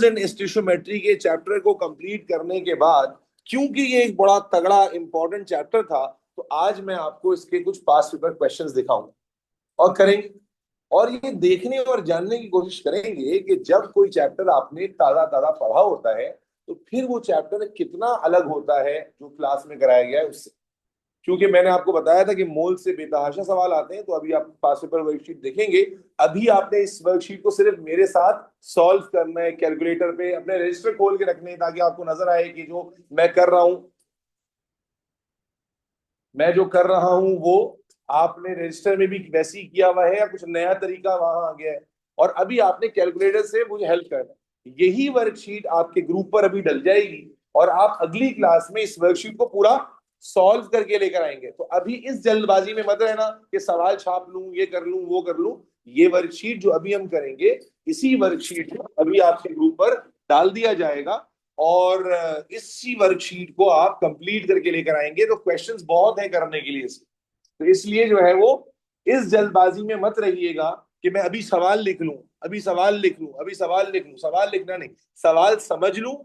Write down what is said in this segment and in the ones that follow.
And स्टिशियोमेट्री के chapter को complete करने के बाद, क्योंकि ये एक बड़ा तगड़ा इंपॉर्टेंट चैप्टर था, तो आज मैं आपको इसके कुछ पास्ट पेपर क्वेश्चंस दिखाऊंगा और करेंगे। और ये देखने और जानने की कोशिश करेंगे कि जब कोई चैप्टर आपने ताजा ताजा पढ़ा होता है तो फिर वो चैप्टर कितना अलग होता है जो क्लास में कराया गया है उससे। क्योंकि मैंने आपको बताया था कि मोल से बेतहाशा सवाल आते हैं, तो अभी आप पास पेपर वर्कशीट देखेंगे। अभी आपने इस वर्कशीट को सिर्फ मेरे साथ सॉल्व करना है, कैलकुलेटर पे अपने रजिस्टर खोल के रखने हैं, ताकि आपको नजर आए कि जो मैं कर रहा हूं, वो आपने रजिस्टर में भी वैसे ही किया हुआ है या कुछ नया तरीका वहां आ गया है। और अभी आपने कैलकुलेटर से मुझे हेल्प करना है। यही वर्कशीट आपके ग्रुप पर अभी डल जाएगी और आप अगली क्लास में इस वर्कशीट को पूरा सॉल्व करके लेकर आएंगे। तो अभी इस जल्दबाजी में मत रहना कि सवाल छाप लूं, ये कर लूं, वो कर लूं। ये वर्कशीट जो अभी हम करेंगे, इसी वर्कशीट को अभी आपके ग्रुप पर डाल दिया जाएगा और इसी वर्कशीट को आप कंप्लीट करके लेकर आएंगे। तो क्वेश्चंस बहुत है करने के लिए, तो इसलिए जो है वो इस जल्दबाजी में मत रहिएगा कि मैं अभी सवाल लिख लूं, अभी सवाल लिख लूं, अभी सवाल लिख लूं। सवाल लिखना नहीं, सवाल समझ लूं।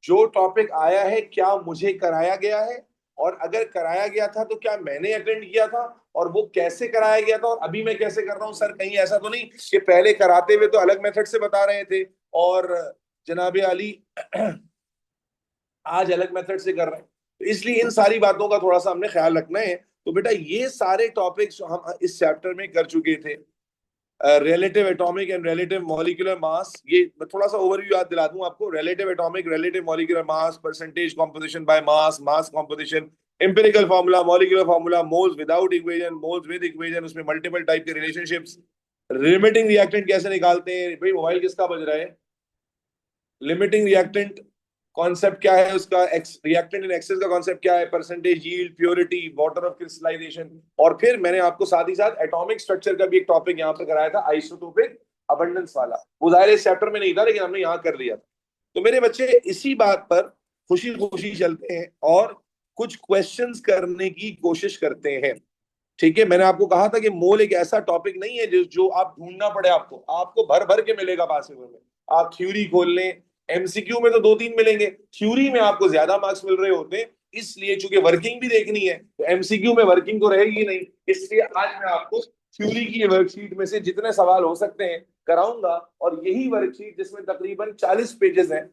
जो टॉपिक आया है क्या मुझे कराया गया है, और अगर कराया गया था तो क्या मैंने अटेंड किया था, और वो कैसे कराया गया था और अभी मैं कैसे कर रहा हूं। सर कहीं ऐसा तो नहीं कि पहले कराते हुए तो अलग मेथड से बता रहे थे और जनाबे आली आज अलग मेथड से कर रहे हैं। तो इसलिए इन सारी बातों का थोड़ा सा हमने ख्याल रखना है। तो बेटा ये सारे टॉपिक्स हम इस चैप्टर में कर चुके थे। Relative atomic and relative molecular मास, ये मैं थोड़ा सा ओवरव्यू याद दिला दूं आपको। Relative atomic, relative molecular mass, percentage composition by mass, mass composition, empirical formula, molecular formula, moles without equation, moles with equation, उसमें मल्टीपल टाइप के रिलेशनशिप्स, लिमिटिंग रिएक्टेंट कैसे निकालते हैं। भाई मोबाइल किसका बज रहा है। लिमिटिंग रिएक्टेंट कॉन्सेप्ट क्या है उसका, रिएक्टेंट इन एक्सेस का कॉन्सेप्ट क्या है, percentage yield, purity, water of crystallisation. और फिर मैंने आपको साथ ही साथ एटॉमिक स्ट्रक्चर का भी एक टॉपिक यहाँ पे कराया था, आइसोटोपिक अबंडेंस वाला। वो जाहिर इस चैप्टर में नहीं था लेकिन हमने यहाँ कर लिया था। तो मेरे बच्चे इसी बात पर खुशी खुशी चलते हैं और कुछ क्वेश्चंस करने की कोशिश करते हैं। ठीक है, मैंने आपको कहा था कि मोल एक ऐसा टॉपिक नहीं है जो आप ढूंढना पड़े। आपको आपको भर भर के मिलेगा पास पेपर में। आप थ्योरी खोल लें, एमसीक्यू में तो 2-3 मिलेंगे, थ्योरी में आपको ज्यादा मार्क्स मिल रहे होते हैं। इसलिए चूंकि वर्किंग भी देखनी है तो एमसीक्यू में वर्किंग तो रहेगी नहीं। इसलिए आज मैं आपको थ्योरी की वर्कशीट में से जितने सवाल हो सकते हैं कराऊंगा। और यही वर्कशीट जिसमें तकरीबन 40 पेजेस हैं,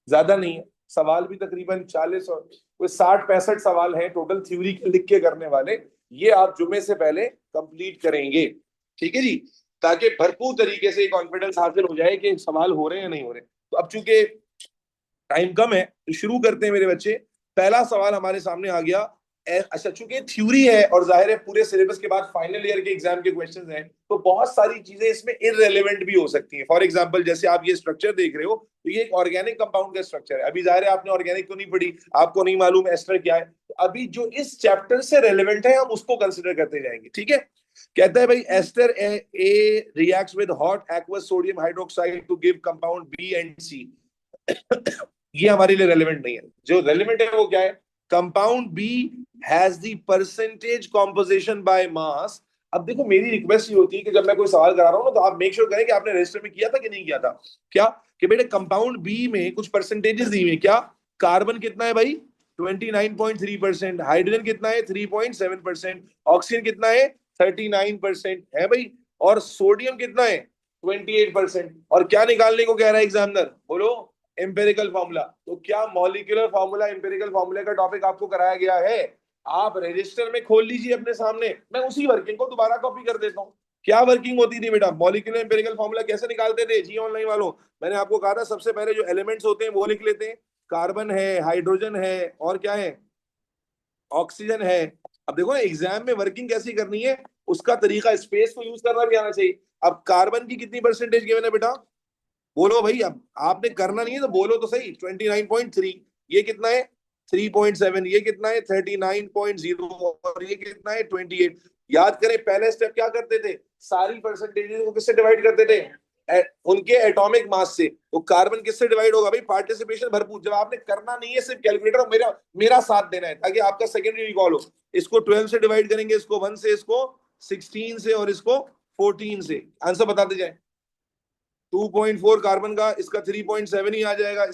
ज्यादा नहीं है, सवाल भी तकरीबन 40 और कोई 60-65 सवाल हैं टोटल थ्योरी के लिख के करने वाले। ये आप जुमे से पहले कंप्लीट करेंगे, ठीक है जी, ताकि भरपूर तरीके से कॉन्फिडेंस हासिल हो जाए कि सवाल हो रहे हैं या नहीं हो रहे। तो अब चूंकि टाइम कम है तो शुरू करते हैं मेरे बच्चे। पहला सवाल हमारे सामने आ गया। अच्छा, चूंकि थ्योरी है और जाहिर है पूरे सिलेबस के बाद फाइनल ईयर के एग्जाम के क्वेश्चंस हैं, तो बहुत सारी चीजें इसमें इररेलेवेंट भी हो सकती हैं। फॉर एग्जांपल जैसे आप ये स्ट्रक्चर देख रहे हो, तो ये एक ऑर्गेनिक कंपाउंड का स्ट्रक्चर है। अभी जाहिर है आपने ऑर्गेनिक तो नहीं पढ़ी, आपको नहीं मालूम एस्टर क्या है। तो अभी जो इस चैप्टर से रेलेवेंट है हम उसको कंसिडर करते जाएंगे, ठीक है। कहता है भाई ester A reacts with hot aqueous sodium hydroxide to give compound B and C. ये हमारे लिए रेलेवेंट नहीं है। जो रेलेवेंट है वो क्या है, compound B has the percentage composition by mass. अब देखो मेरी रिक्वेस्ट ये होती है कि जब मैं कोई सवाल करा रहा हूं ना, तो आप मेक श्योर करें कि आपने रजिस्टर में किया था कि नहीं किया था। क्या कि बेटे कंपाउंड बी में कुछ परसेंटेजेस दी हुई, क्या कार्बन कितना है भाई 29.3%, हाइड्रोजन कितना है 3.7%, ऑक्सीजन कितना है 39% है भाई, और सोडियम कितना है 28%। और क्या निकालने को कह रहा है एग्जामिनर, बोलो एम्पेरिकल फार्मूला। तो क्या मॉलिक्यूलर फार्मूला एम्पेरिकल फार्मूले का टॉपिक आपको कराया गया है। आप रजिस्टर में खोल लीजिए अपने सामने, मैं उसी वर्किंग को दोबारा कॉपी कर देता हूँ। क्या वर्किंग होती थी बेटा, मॉलिक्यूलर एम्पेरिकल फार्मूला कैसे निकालते थे जी ऑनलाइन वालों। मैंने आपको कहा था सबसे पहले जो एलिमेंट्स होते हैं वो लिख लेते हैं, कार्बन है, हाइड्रोजन है, और क्या है, ऑक्सीजन है। अब देखो ना एग्जाम में वर्किंग कैसी करनी है, उसका तरीका स्पेस को यूज करना भी आना चाहिए। अब कार्बन की कितनी परसेंटेज गिवन है बेटा, बोलो भाई। अब आपने करना नहीं है तो बोलो तो सही। 29.3, ये कितना है 3.7, ये कितना है 39.0, और ये कितना है 28। याद करें पहले स्टेप क्या करते थे, सारी परसेंटेजेस को किससे डिवाइड करते थे, उनके एटॉमिक मास से। तो कार्बन किससे डिवाइड होगा भाई, पार्टिसिपेशन भरपूर। जब आपने करना नहीं है सिर्फ कैलकुलेटर मेरा मेरा साथ देना है ताकि आपका सेकेंडरी रिकॉल हो। इसको 12 से डिवाइड करेंगे, इसको 1 से, इसको 16 से, और इसको 14 से। आंसर बताते जाए। 2.4 कार्बन का, इसका 3.7 ही आ जाएगा,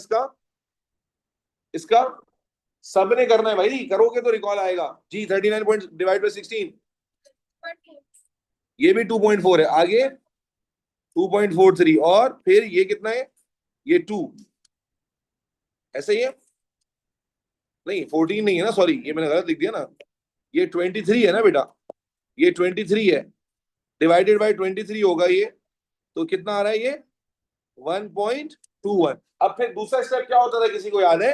इसका सबने करना है भाई, करोगे तो रिकॉल आएगा जी। 39 पॉइंट डिवाइड बाई 16, ये भी 2.4 है। आगे 2.43, और फिर ये कितना है, ये 2, ऐसे ही है, नहीं 14 नहीं है ना, सॉरी ये मैंने गलत लिख दिया ना, ये 23 है ना बेटा, ये 23 है, डिवाइडेड बाई 23 होगा ये, तो कितना आ रहा है ये 1.21। अब फिर दूसरा स्टेप क्या होता था, किसी को याद है?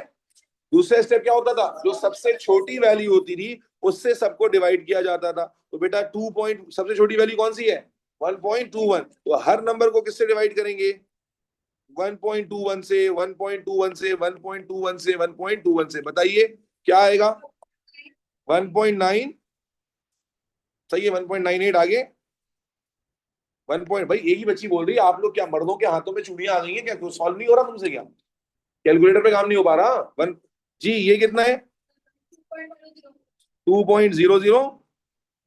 दूसरा स्टेप क्या होता था, जो सबसे छोटी वैल्यू होती थी उससे सबको डिवाइड किया जाता था। तो बेटा 2 पॉइंट, सबसे छोटी वैल्यू कौन सी है, 1.21, तो हर नंबर को किससे डिवाइड करेंगे, 1.21 से, 1.21 से, 1.21 से, 1.21 से, बताइए क्या आएगा, 1.9, सही है, 1.98। आगे 1 पॉइंट, भाई एक ही बच्ची बोल रही है, आप लोग क्या मर्दों के हाथों में चूड़ियां आ गई हैं क्या, कुछ सॉल्व नहीं हो रहा तुमसे क्या, कैलकुलेटर पे काम नहीं हो पा रहा? वन जी, ये कितना है 2.00,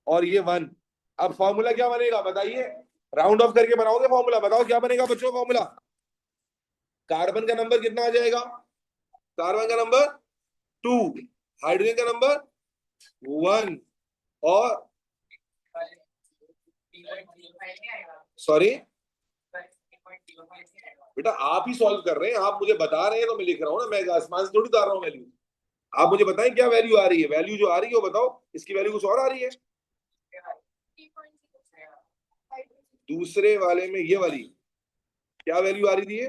और ये 1। अब फॉर्मूला क्या बनेगा बताइए, राउंड ऑफ करके बनाओगे फॉर्मूला, बताओ क्या बनेगा बच्चों फॉर्मूला, कार्बन का नंबर कितना आ जाएगा, कार्बन का नंबर 2, हाइड्रोजन का नंबर 1, और सॉरी बेटा आप ही सॉल्व कर रहे हैं, आप मुझे बता रहे हैं तो मैं लिख रहा हूँ ना, मैं आसमान से थोड़ी उतार रहा हूँ वैल्यू। आप मुझे बताएं क्या वैल्यू आ रही है, वैल्यू जो आ रही है वो बताओ, इसकी वैल्यू कुछ और आ रही है दूसरे वाले में, ये वाली क्या वैल्यू आ रही थी ये,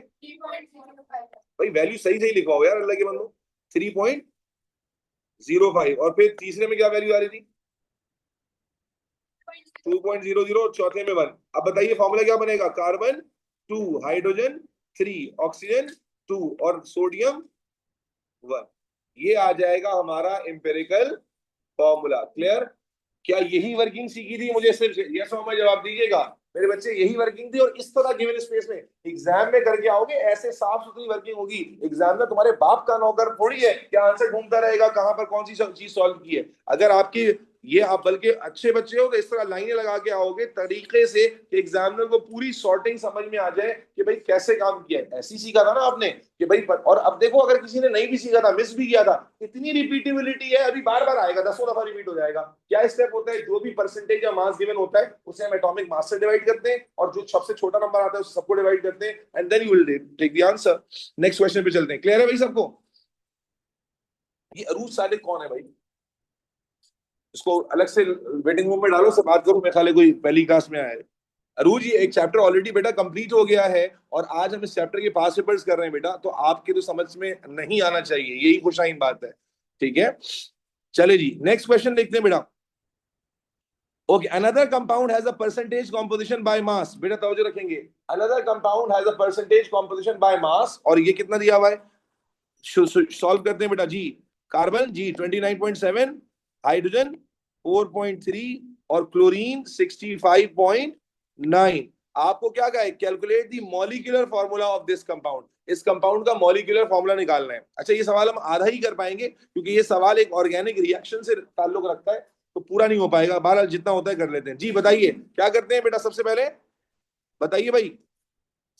भाई वैल्यू सही सही लिखवाओ यार, अल्लाह के बंदो, 3.05, और फिर तीसरे में क्या वैल्यू आ रही थी 2.00, और चौथे में 1। अब बताइए फॉर्मूला क्या बनेगा, कार्बन 2, हाइड्रोजन 3, ऑक्सीजन 2, और सोडियम 1। ये आ जाएगा हमारा एम्पेरिकल फॉर्मूला। क्लियर? क्या यही वर्किंग सीखी थी, मुझे सिर्फ यस और में जवाब दीजिएगा मेरे बच्चे, यही वर्किंग थी? और इस तरह गिवन स्पेस में एग्जाम में करके आओगे, ऐसे साफ सुथरी वर्किंग होगी। एग्जाम में तुम्हारे बाप का नौकर थोड़ी है क्या आंसर ढूंढता रहेगा कहां पर कौन सी चीज सॉल्व की है। अगर आपकी ये, आप बल्कि अच्छे बच्चे हो तो इस तरह लाइनें लगा के आओगे तरीके से कि एग्जामिनर को पूरी सॉर्टिंग समझ में आ जाए कि भाई कैसे काम किया है। ऐसी सीखा था ना आपने कि भाई और अब देखो अगर किसी ने नहीं भी सीखा था, मिस भी किया था, इतनी रिपीटेबिलिटी है, अभी बार बार आएगा, 10 दफा रिपीट हो जाएगा। क्या स्टेप होता है, जो भी परसेंटेज या मास गिवन होता है उसे हम एटॉमिक मास से डिवाइड करते हैं, और जो सबसे छोटा नंबर आता है उसे सबको डिवाइड करते हैं, and then you will take the answer. Next question पे चलते हैं। क्लियर है भाई सबको? ये अरूज सादिक कौन है भाई, इसको अलग से वेटिंग रूम में डालो, से बात करूं, मैं खाली कोई पहली क्लास में आया है। अरूज, ये एक चैप्टर ऑलरेडी बेटा कंप्लीट हो गया है, और आज हम इस चैप्टर के पास पेपर्स कर रहे हैं बेटा, तो आपके तो समझ में नहीं आना चाहिए, यही खुशाइन बात है। ठीक है, चले जी नेक्स्ट क्वेश्चन देखते हैं बेटा। Okay, another compound has a percentage composition by मास, बेटा तवज्जो रखेंगे, another compound has a percentage composition by मास, और ये कितना दिया हुआ है, सॉल्व करते हैं बेटा जी। कार्बन जी 29.7, हाइड्रोजन 4.3, और क्लोरीन 65.9। आपको क्या कहा है, calculate the molecular formula of this compound, इस कंपाउंड का मॉलिक्यूलर फार्मूला निकालना है। अच्छा, ये सवाल हम आधा ही कर पाएंगे क्योंकि ये सवाल एक ऑर्गेनिक रिएक्शन से ताल्लुक रखता है, तो पूरा नहीं हो पाएगा, बहरहाल जितना होता है कर लेते हैं जी। बताइए क्या करते हैं बेटा, सबसे पहले बताइए भाई,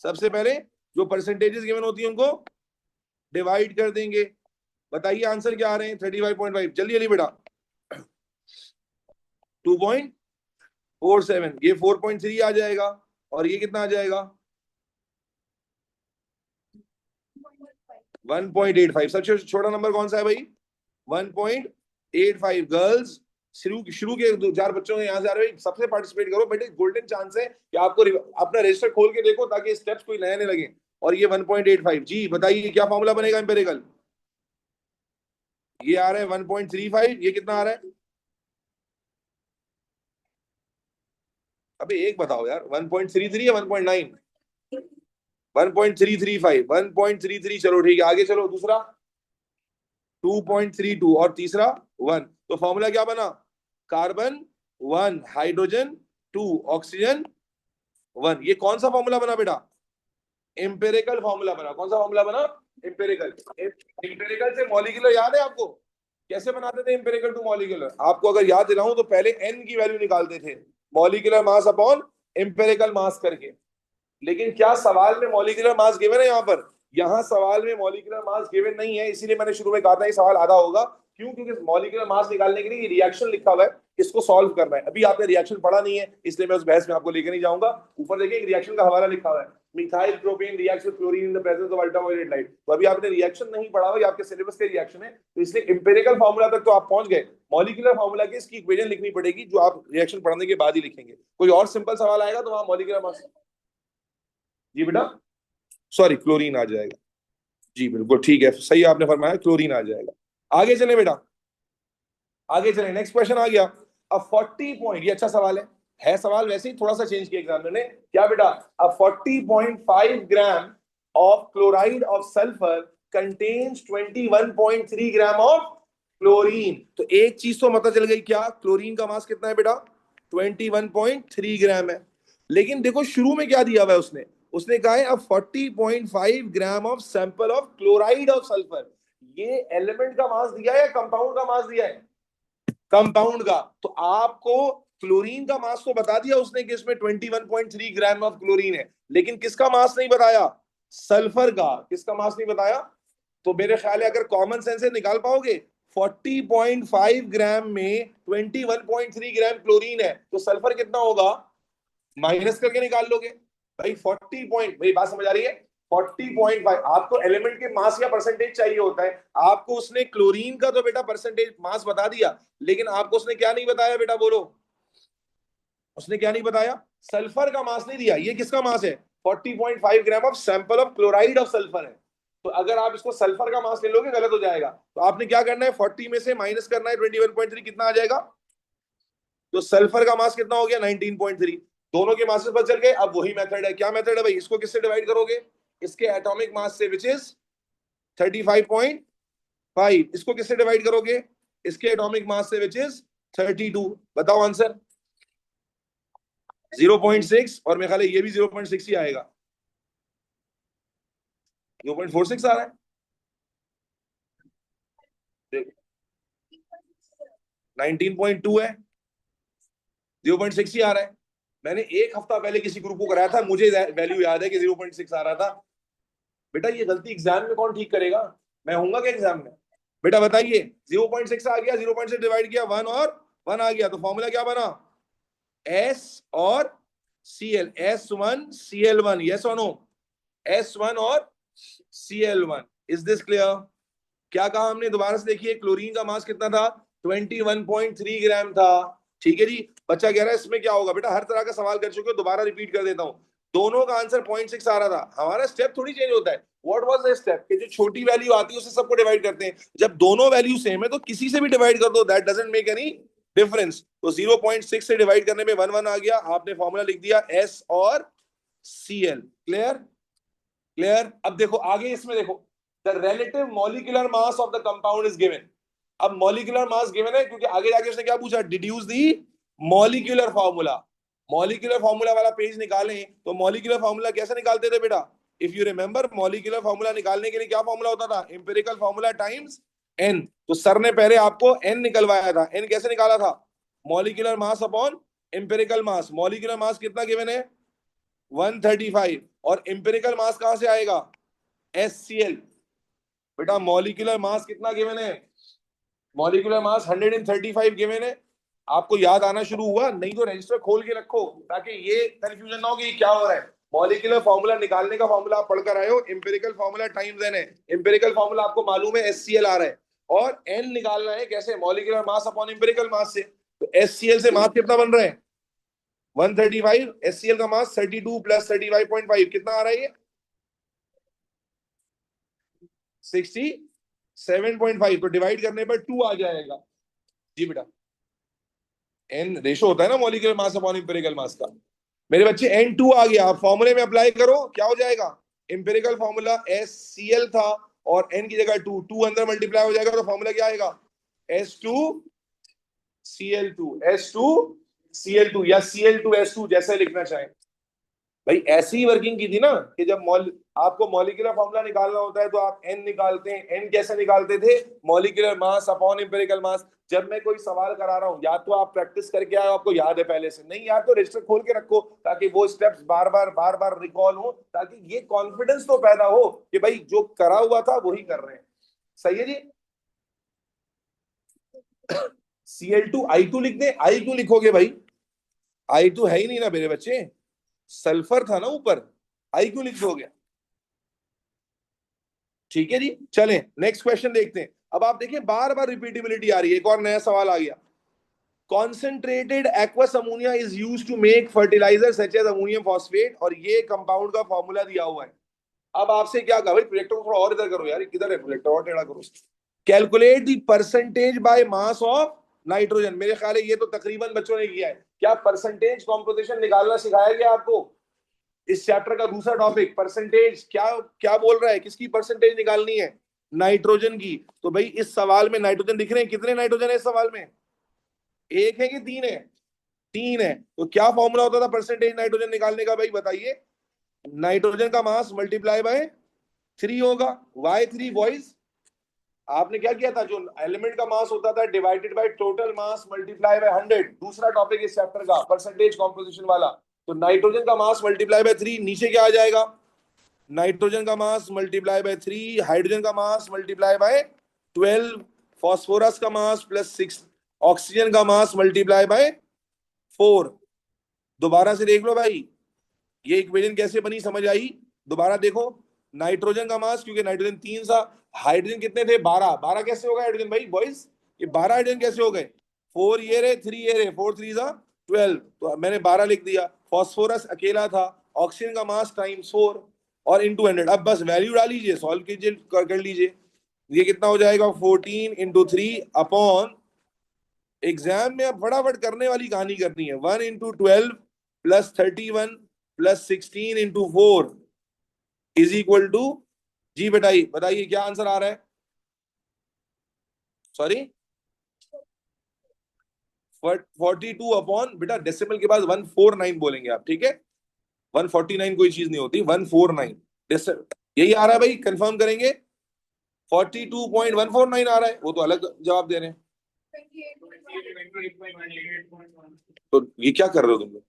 सबसे पहले जो परसेंटेजेस गिवन होती है उनको डिवाइड कर देंगे। बताइए आंसर क्या आ रहे हैं, 35.5, जल्दी जल्दी बेटा। 2.47, ये 4.3 आ जाएगा, और ये कितना आ जाएगा 1.85। सबसे छोटा नंबर कौन सा है भाई, 1.85। गर्ल्स शुरू शुरू के 2-4 बच्चों के यहाँ से आ रहे, सबसे पार्टिसिपेट करो बेटे, गोल्डन चांस है कि आपको अपना रजिस्टर खोल के देखो ताकि स्टेप्स कोई नए नहीं लगे। और ये 1.85 जी, बताइए क्या फॉर्मूला बनेगा एम्पिरिकल, ये आ रहा है 1.35, ये कितना आ रहा है, अबे एक बताओ यार, 1.33 या 1.9, 1.335, 1.33, चलो ठीक है, आगे चलो दूसरा 2.32, और तीसरा 1। तो फॉर्मूला क्या बना, कार्बन 1, हाइड्रोजन 2, ऑक्सीजन 1। ये कौन सा फॉर्मूला बना बेटा, एम्पेरिकल फॉर्मूला बना। कौन सा फॉर्मूला बना, एम्पेरिकल। एम्पेरिकल से मॉलिक्यूलर याद है आपको, कैसे बनाते थे एम्पेरिकल टू मॉलिक्यूलर? आपको अगर याद दिलाऊं तो पहले एन की वैल्यू निकालते थे, मॉलिक्यूलर मास अपॉन एम्पेरिकल मास करके। लेकिन क्या सवाल में मॉलिक्यूलर मास गिवन है? यहाँ सवाल में मॉलिक्यूलर मास गिवन नहीं है, इसीलिए मैंने शुरू में कहा था ये सवाल आधा होगा। क्यों? क्योंकि मॉलिक्यूलर मास निकालने के लिए ये रिएक्शन लिखा हुआ है, इसको सॉल्व करना है। अभी आपने रिएक्शन पढ़ा नहीं है, इसलिए मैं उस बहस में आपको लेकर नहीं जाऊंगा। ऊपर देखिए एक रिएक्शन का हवाला लिखा हुआ है, methyl propane reacts with chlorine in the presence of ultraviolet light. तो अभी आपने रिएक्शन नहीं पढ़ा हुआ, ये आपके सिलेबस का रिएक्शन है, तो इसलिए इंपेरिकल फार्मूला तक तो आप पहुंच गए। मॉलिक्यूलर फार्मूला की इसकी इक्वेशन लिखनी पड़ेगी, जो आप रिएक्शन पढ़ने के बाद ही लिखेंगे। कोई और सिंपल सवाल आएगा तो वहां मॉलिक्यूलर मास, जी बेटा सॉरी क्लोरीन आ जाएगा। जी बिल्कुल ठीक है, सही आपने फरमाया, क्लोरीन आ जाएगा। आगे चले बेटा, आगे चले, नेक्स्ट क्वेश्चन आ गया। अब 40 पॉइंट, ये अच्छा सवाल है सवाल वैसे ही थोड़ा सा चेंज किया एग्जामिनर ने। क्या बेटा? अब 40.5 gram of chloride of sulphur contains 21.3 gram of chlorine. तो एक चीज तो पता चल गई, क्या क्लोरीन का मास कितना है बेटा? 21.3 ग्राम है। लेकिन देखो शुरू में क्या दिया हुआ है उसने, उसने कहा है अब 40.5 gram of sample of chloride of sulphur. ये एलिमेंट का मास दिया है या कंपाउंड का मास दिया है? कंपाउंड का। तो आपको क्लोरीन का मास तो बता दिया उसने कि इसमें 21.3 ग्राम ऑफ क्लोरीन है, लेकिन किसका मास नहीं बताया? सल्फर का। किसका मास नहीं बताया? तो मेरे ख्याल है अगर कॉमन सेंस से निकाल पाओगे, 40.5 ग्राम में 21.3 ग्राम क्लोरीन है, तो सल्फर कितना होगा? माइनस करके निकाल लोगे भाई। 40 पॉइंट, भाई बात समझ आ रही है? 40.5। आपको एलिमेंट के मास या परसेंटेज चाहिए होता है, आपको उसने क्लोरीन का तो बेटा परसेंटेज मास बता दिया, लेकिन आपको उसने क्या नहीं बताया बेटा? बोलो, उसने क्या नहीं बताया? सल्फर का मास नहीं दिया। ये किसका मास है? 40.5 gram of sample of chloride of sulphur है। तो अगर आप इसको सल्फर का मास ले लोगे गलत हो जाएगा। तो आपने क्या करना है, 40 में से माइनस करना है 21.3, कितना आ जाएगा? तो सल्फर का मास कितना हो गया? 19.3। दोनों के मासेस पता चल गए। अब वही मेथड है, क्या मेथड है भाई? इसको किससे डिवाइड करोगे? इसके एटॉमिक मास से, विच इज 35.5। इसको किससे डिवाइड करोगे? इसके एटॉमिक मास से, विच इज 32। बताओ आंसर। 0.6, और मेरे ख्याल है ये भी 0.6 ही आएगा। 0.46 आ रहा है, देखो 19.2 है, 0.6 ही आ रहा है। मैंने एक हफ्ता पहले किसी ग्रुप को कराया था, मुझे वैल्यू याद है कि 0.6 आ रहा था। बेटा ये गलती एग्जाम में कौन ठीक करेगा? मैं होऊंगा क्या एग्जाम में? बेटा बताइए, 0.6 आ गया, 0.6 डिवाइड किया 1 और 1 आ गया, तो फॉर्मूला क्या बना? S और Cl, S1 Cl1, यस और नो? S1 और Cl1। Is this clear? क्या कहा हमने? दोबारा से देखिए, क्लोरीन का मास कितना था? 21.3 ग्राम था। ठीक है जी। बच्चा कह रहा है इसमें क्या होगा? बेटा हर तरह का सवाल कर चुके हो, दोबारा रिपीट कर देता हूं। दोनों का आंसर 0.6 आ रहा था। हमारा स्टेप थोड़ी चेंज होता है। What was the step? कि जो छोटी वैल्यू आती है उससे सबको डिवाइड करते हैं। जब दोनों वैल्यू सेम है तो किसी से भी डिवाइड कर दो, that doesn't make any difference. तो 0.6 से डिवाइड करने में 1 1 आ गया, आपने फॉर्मूला लिख दिया S और Cl। क्लियर? क्लियर? अब देखो आगे, इसमें देखो, the relative molecular mass of the compound is given. अब मॉलिक्यूलर मास गिवन है क्योंकि आगे जाके उसने क्या पूछा? Deduce the molecular formula. Molecular formula वाला पेज निकालें तो मॉलिक्यूलर फार्मूला कैसे निकालते थे बेटा? If you remember, molecular formula निकालने के लिए क्या फार्मूला होता था? Empirical formula times n. तो सर ने पहले आपको एन निकलवाया था। एन कैसे निकाला था? मॉलिक्यूलर मास अपॉन एम्पिरिकल मास। मॉलिक्यूलर मास कितना गिवन है? 135। और एम्पिरिकल मास कहां से आएगा? SCl। बेटा मॉलिक्यूलर मास कितना गिवन है? मॉलिक्यूलर मास 135 गिवन है। आपको याद आना शुरू हुआ? नहीं तो रजिस्टर खोल के रखो, ताकि ये कंफ्यूजन ना हो कि क्या हो रहा है। मॉलिक्यूलर फार्मूला निकालने का फार्मूला आप पढ़कर आए हो, एम्पिरिकल फार्मूला टाइम्स एन है। एम्पिरिकल फार्मूला आपको मालूम है SCl आ रहा है, और एन निकालना है कैसे? मॉलिक्यूलर मास अपॉन एम्पिरिकल मास से। तो SCl से मास कितना बन रहा है? 135। SCl का मास 32 प्लस 35.5 कितना आ रहा है? ये 67.5। तो डिवाइड करने पर 2 आ जाएगा। जी बेटा, एन रेशो होता है ना मॉलिक्यूलर मास अपॉन इंपेरिकल मास का। मेरे बच्चे N2 आ गया, आप फॉर्मूले में अप्लाई करो, क्या हो जाएगा? इंपेरिकल फॉर्मूला SCl था, और n की जगह 2, 2 अंदर मल्टीप्लाई हो जाएगा, तो फॉर्मूला क्या आएगा? S2Cl2, S2Cl2 या Cl2S2, जैसे लिखना चाहें। भाई ऐसी ही वर्किंग की थी ना, कि जब आपको मॉलिक्यूलर फॉर्मूला निकालना होता है तो आप n निकालते हैं। n कैसे निकालते थे? मॉलिक्यूलर मास अपॉन इंपेरिकल मास। जब मैं कोई सवाल करा रहा हूं, या तो आप प्रैक्टिस करके आए, आपको याद है पहले से, नहीं यार तो रजिस्टर खोल के रखो ताकि वो स्टेप्स बार बार रिकॉल हो, ताकि ये कॉन्फिडेंस तो पैदा हो कि भाई जो करा हुआ था वही कर रहे हैं। सही है जी। Cl2 I2 लिख दे। आई क्यों लिखोगे भाई? I2 है ही नहीं ना मेरे बच्चे, सल्फर था ना ऊपर, आई क्यों लिख दोगे? ठीक है जी। चलें नेक्स्ट क्वेश्चन देखते हैं। अब आप देखिए बार बार रिपीटेबिलिटी आ रही है। एक और नया सवाल आ गया। Concentrated aqueous ammonia is used to make fertiliser such as ammonium phosphate, और ये कंपाउंड का फॉर्मूला दिया हुआ है। अब आपसे क्या कहा भाई, प्रोजेक्टर को थोड़ा और इधर करो यार, किधर है प्रोजेक्टर, और टेढ़ा करो। Calculate the percentage by mass of nitrogen. मेरे ख्याल है ये तो तकरीबन बच्चों ने किया है। क्या परसेंटेज कॉम्पोजिशन निकालना सिखाया गया आपको? इस चैप्टर का दूसरा टॉपिक परसेंटेज। क्या क्या बोल रहा है, किसकी परसेंटेज निकालनी है? नाइट्रोजन की। तो भाई इस सवाल में नाइट्रोजन दिख रहे हैं, कितने नाइट्रोजन है इस सवाल में? एक है कि तीन है? तीन है। तो क्या फॉर्मूला होता था परसेंटेज नाइट्रोजन निकालने का भाई, बताइए। नाइट्रोजन का मास मल्टीप्लाई बाय 3 होगा। Why 3 boys? आपने क्या किया था, जो एलिमेंट का मास होता था divided by total mass multiply by 100। दूसरा टॉपिक इस चैप्टर का परसेंटेज कॉम्पोजिशन वाला। तो नाइट्रोजन का मास मल्टीप्लाई बाय 3, नीचे क्या आ जाएगा? नाइट्रोजन का मास मल्टीप्लाई बाय 3, हाइड्रोजन का मास मल्टीप्लाई बाय 12, फॉस्फोरस का मास प्लस 6, ऑक्सीजन का मास मल्टीप्लाई बाय 4। दोबारा से देख लो भाई, ये इक्वेशन कैसे बनी, समझ आई? दोबारा देखो। नाइट्रोजन का मास, क्योंकि नाइट्रोजन 3 था, हाइड्रोजन कितने थे? 12। 12 कैसे हो गए हाइड्रोजन भाई बॉयज? ये 12 हाइड्रोजन कैसे हो गए? 4 ये रहे, 3 ये रहे, 4 3 जा 12, तो मैंने 12 लिख दिया। फॉस्फोरस अकेला था, ऑक्सीजन का मास टाइम्स 4 और इंटू 100। अब बस वैल्यू डालीजिए, सॉल्व कीजिए, कर लीजिए। ये कितना हो जाएगा? 14 इंटू 3 अपॉन, एग्जाम में अब फटाफट करने वाली कहानी करनी है, 1 into 12 plus 31 plus 16 into 4 is equal to, जी बताइए बताइए क्या आंसर आ रहा है? सॉरी, 42 अपॉन, बेटा डेसिमल के बाद 149 बोलेंगे आप, ठीक है? 149 कोई चीज नहीं होती, 149 यही आ रहा है भाई, कंफर्म करेंगे। 42.149 आ रहा है, वो तो अलग जवाब दे रहे हैं। तो ये क्या कर रहे हो तुम लोग?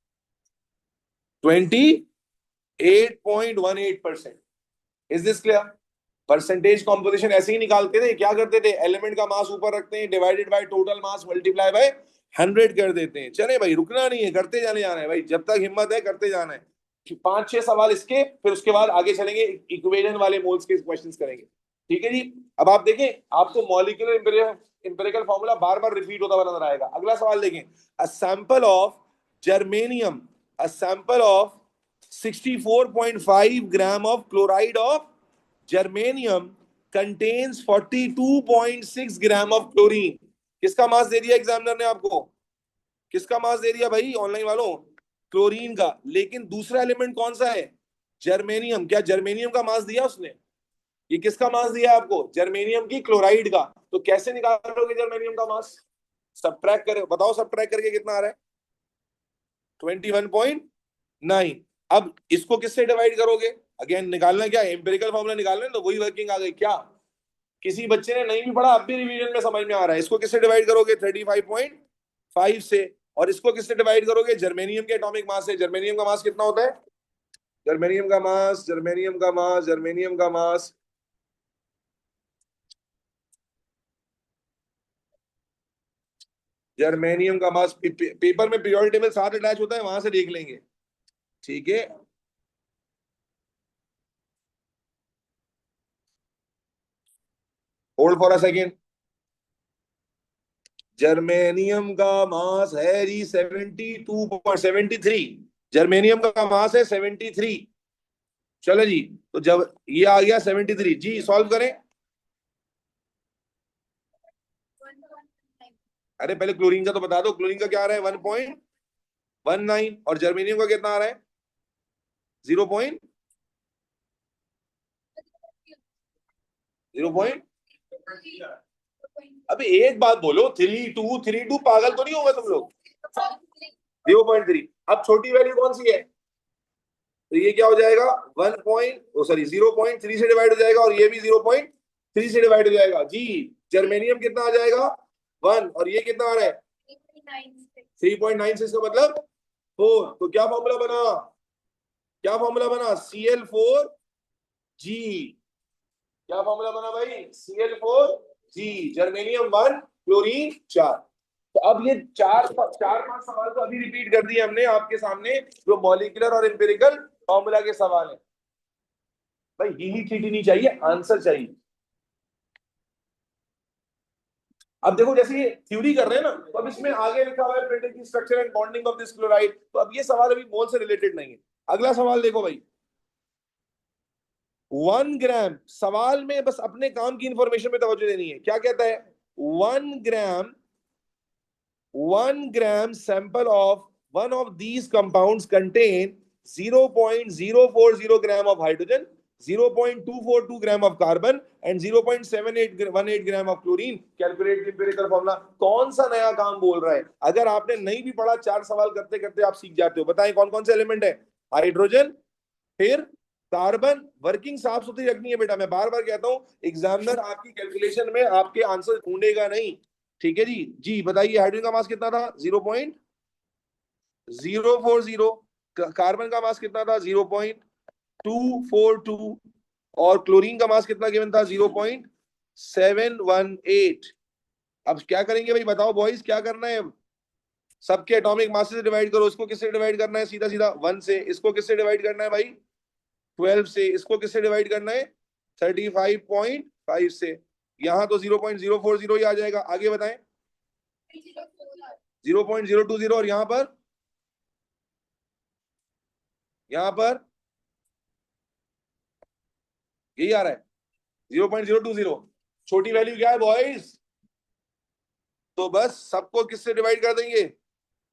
28.18%। Is this clear? Percentage composition ऐसे ही निकालते थे। क्या करते थे, एलिमेंट का मास ऊपर रखते हैं, divided by total mass multiply by 100 कर देते हैं। चले भाई, रुकना नहीं है, करते जाने जाना है भाई, जब तक हिम्मत है करते जाना है। 5-6 सवाल इसके, फिर उसके बाद आगे चलेंगे, इक्वेशन वाले मोल्स के क्वेश्चंस करेंगे। ठीक है जी। अब आप देखें, आपको मॉलिक्यूलर इंपेरिकल फॉर्मूला बार बार रिपीट होता हुआ नजर आएगा। अगला सवाल देखें। A sample of germanium, a sample of 64.5 gram of chloride of germanium contains 42.6 gram of chlorine. किसका मास दे दिया एग्जामिनर ने आपको? किसका मास दे दिया भाई ऑनलाइन वालों? क्लोरीन का। लेकिन दूसरा एलिमेंट कौन सा है? जर्मेनियम। क्या जर्मेनियम का मास दिया उसने? ये किसका मास दिया आपको? जर्मेनियम की क्लोराइड का। तो कैसे निकालोगे जर्मेनियम का मास? सब्ट्रैक्ट करो, बताओ सब्ट्रैक्ट करके कितना आ रहा है? 21.9। अब इसको किससे डिवाइड करोगे? अगेन निकालना क्या है, एम्पिरिकल फॉर्मूला निकालना है, तो वही वर्किंग आ गई क्या? किसी बच्चे ने नहीं भी पढ़ा, अब भी रिवीजन में समझ में आ रहा है। इसको किससे डिवाइड करोगे? 35.5 से। और इसको किससे डिवाइड करोगे? जर्मेनियम के एटॉमिक मास से। जर्मेनियम का मास कितना होता है? जर्मेनियम का मास, जर्मेनियम का मास, जर्मेनियम का मास, जर्मेनियम का मास पेपर में पीरियोडिक टेबल साथ अटैच होता है, वहां से देख लेंगे। ठीक है, hold for a second. Germanium का मास है जी 72.73। जर्मेनियम का मास है 73। चलो जी। तो जब ये आ गया 73 जी, सॉल्व करें। अरे पहले क्लोरीन का तो बता दो, क्लोरीन का क्या आ रहा है? 1.19। और जर्मेनियम का कितना आ रहा है? 0.0। अभी एक बात बोलो, 3232, पागल तो नहीं होगा तुम लोग? 0.3। अब छोटी वैल्यू कौन सी है? तो ये क्या हो जाएगा? 0.3 से डिवाइड हो जाएगा, और ये भी 0.3 से डिवाइड हो जाएगा जी। जर्मेनियम कितना आ जाएगा? 1 और ये कितना आ रहा है 3.96 का मतलब 4। तो क्या फॉर्मूला बना, क्या फॉर्मूला बना Cl4g। क्या फॉर्मूला बना भाई Cl4g, जर्मेनियम 1 क्लोरीन 4। तो अब ये चार चार पांच सवाल तो अभी रिपीट कर दिए हमने आपके सामने, जो मॉलिक्यूलर और एम्पिरिकल फॉर्मूला के सवाल है। भाई यही चीटी नहीं चाहिए, आंसर चाहिए। अब देखो जैसे ये थ्योरी कर रहे हैं ना, तो अब इसमें आगे लिखा हुआ है प्रिंटिंग की structure and bonding of this chloride, तो अब ये सवाल अभी मोल से रिलेटेड नहीं है। अगला सवाल देखो भाई, 1 ग्राम, सवाल में बस अपने काम की इंफॉर्मेशन में तवज्जो देनी है। क्या कहता है 1 ग्राम, 1 ग्राम sample of one of these compounds contain 0.040 gram of hydrogen, 0.242 gram of carbon and 0.7818 gram of chlorine. Calculate the empirical formula। कौन सा नया काम बोल रहा है? अगर आपने नहीं भी पढ़ा, चार सवाल करते करते आप सीख जाते हो। बताएं कौन कौन से एलिमेंट है? हाइड्रोजन, फिर कार्बन। वर्किंग साफ सुथरी रखनी है बेटा, मैं बार बार कहता हूं, एग्जामिनर आपकी कैलकुलेशन में आपके आंसर ढूंढेगा नहीं। ठीक है जी। जी बताइए, हाइड्रोजन का मास कितना था 0.040, कार्बन का मास कितना था 0.242 और क्लोरीन का मास कितना गिवन था 0.718। अब क्या करेंगे भाई, बताओ बॉयज क्या करना है? सबके एटॉमिक मास से डिवाइड करो। इसको किससे डिवाइड करना है? सीधा सीधा 1 से। इसको किससे डिवाइड करना है भाई? 12 से। इसको किससे डिवाइड करना है? 35.5 से। यहां तो 0.040 ही आ जाएगा। आगे बताएं। 0.020 और यहां पर, यहां पर यही आ रहा है 0.020। छोटी वैल्यू क्या है बॉयज? तो बस सबको किससे डिवाइड कर देंगे?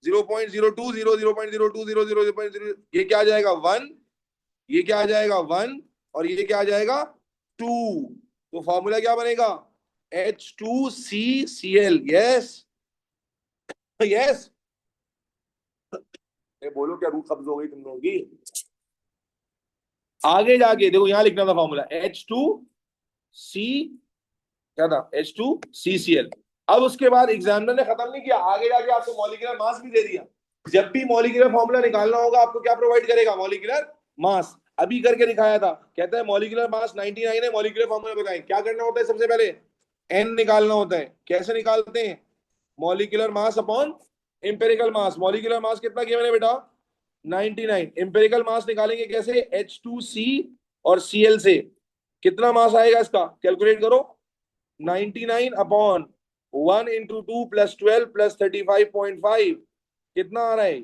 0.020, 0.020, 0.0, ये क्या आ जाएगा 1, ये क्या आ जाएगा 1 और ये क्या आ जाएगा 2। तो फॉर्मूला क्या बनेगा? H2CCl। Yes yes. बोलो क्या रूह कब्ज हो गई तुम लोगों की? आगे जाके देखो, यहां लिखना था फॉर्मूला H2C, क्या था H2CCl। अब उसके बाद एग्जामिनर ने खत्म नहीं किया, आगे जाके आपको मॉलिक्यूलर मास भी दे दिया। जब भी मॉलिक्यूलर फॉर्मूला निकालना होगा आपको क्या प्रोवाइड करेगा? Molecular mass. अभी करके दिखाया था, कहता है मॉलिक्यूलर मास 99 है, मॉलिक्यूलर फॉर्मूला बताएं। क्या करना होता है? सबसे पहले एन निकालना होता है। कैसे निकालते हैं? मॉलिक्यूलर मास अपॉन एम्पिरिकल मास। मॉलिक्यूलर मास कितना किया मैंने बेटा? 99। एम्पिरिकल मास निकालेंगे कैसे? H2C और Cl से। कितना मास आएगा इसका? कैलकुलेट करो। 99 अपॉन 1 इंटू 2 प्लस 12 प्लस 35.5, कितना आ रहा है?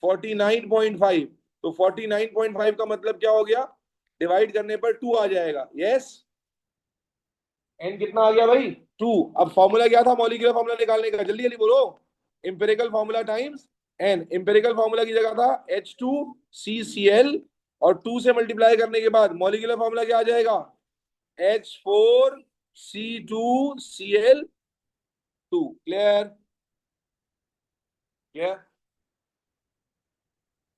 49.5। तो 49.5 का मतलब क्या हो गया? डिवाइड करने पर 2 आ जाएगा। यस। एन कितना आ गया भाई? 2। अब फॉर्मूला क्या था मॉलिक्यूलर फॉर्मूला निकालने का? जल्दी जल्दी बोलो। Empirical formula times n. Empirical formula की जगह था H2CCl और 2 से मल्टीप्लाई करने के बाद मॉलिक्यूलर फॉर्मूला क्या आ जाएगा? H4C2Cl2। क्लियर? क्लियर?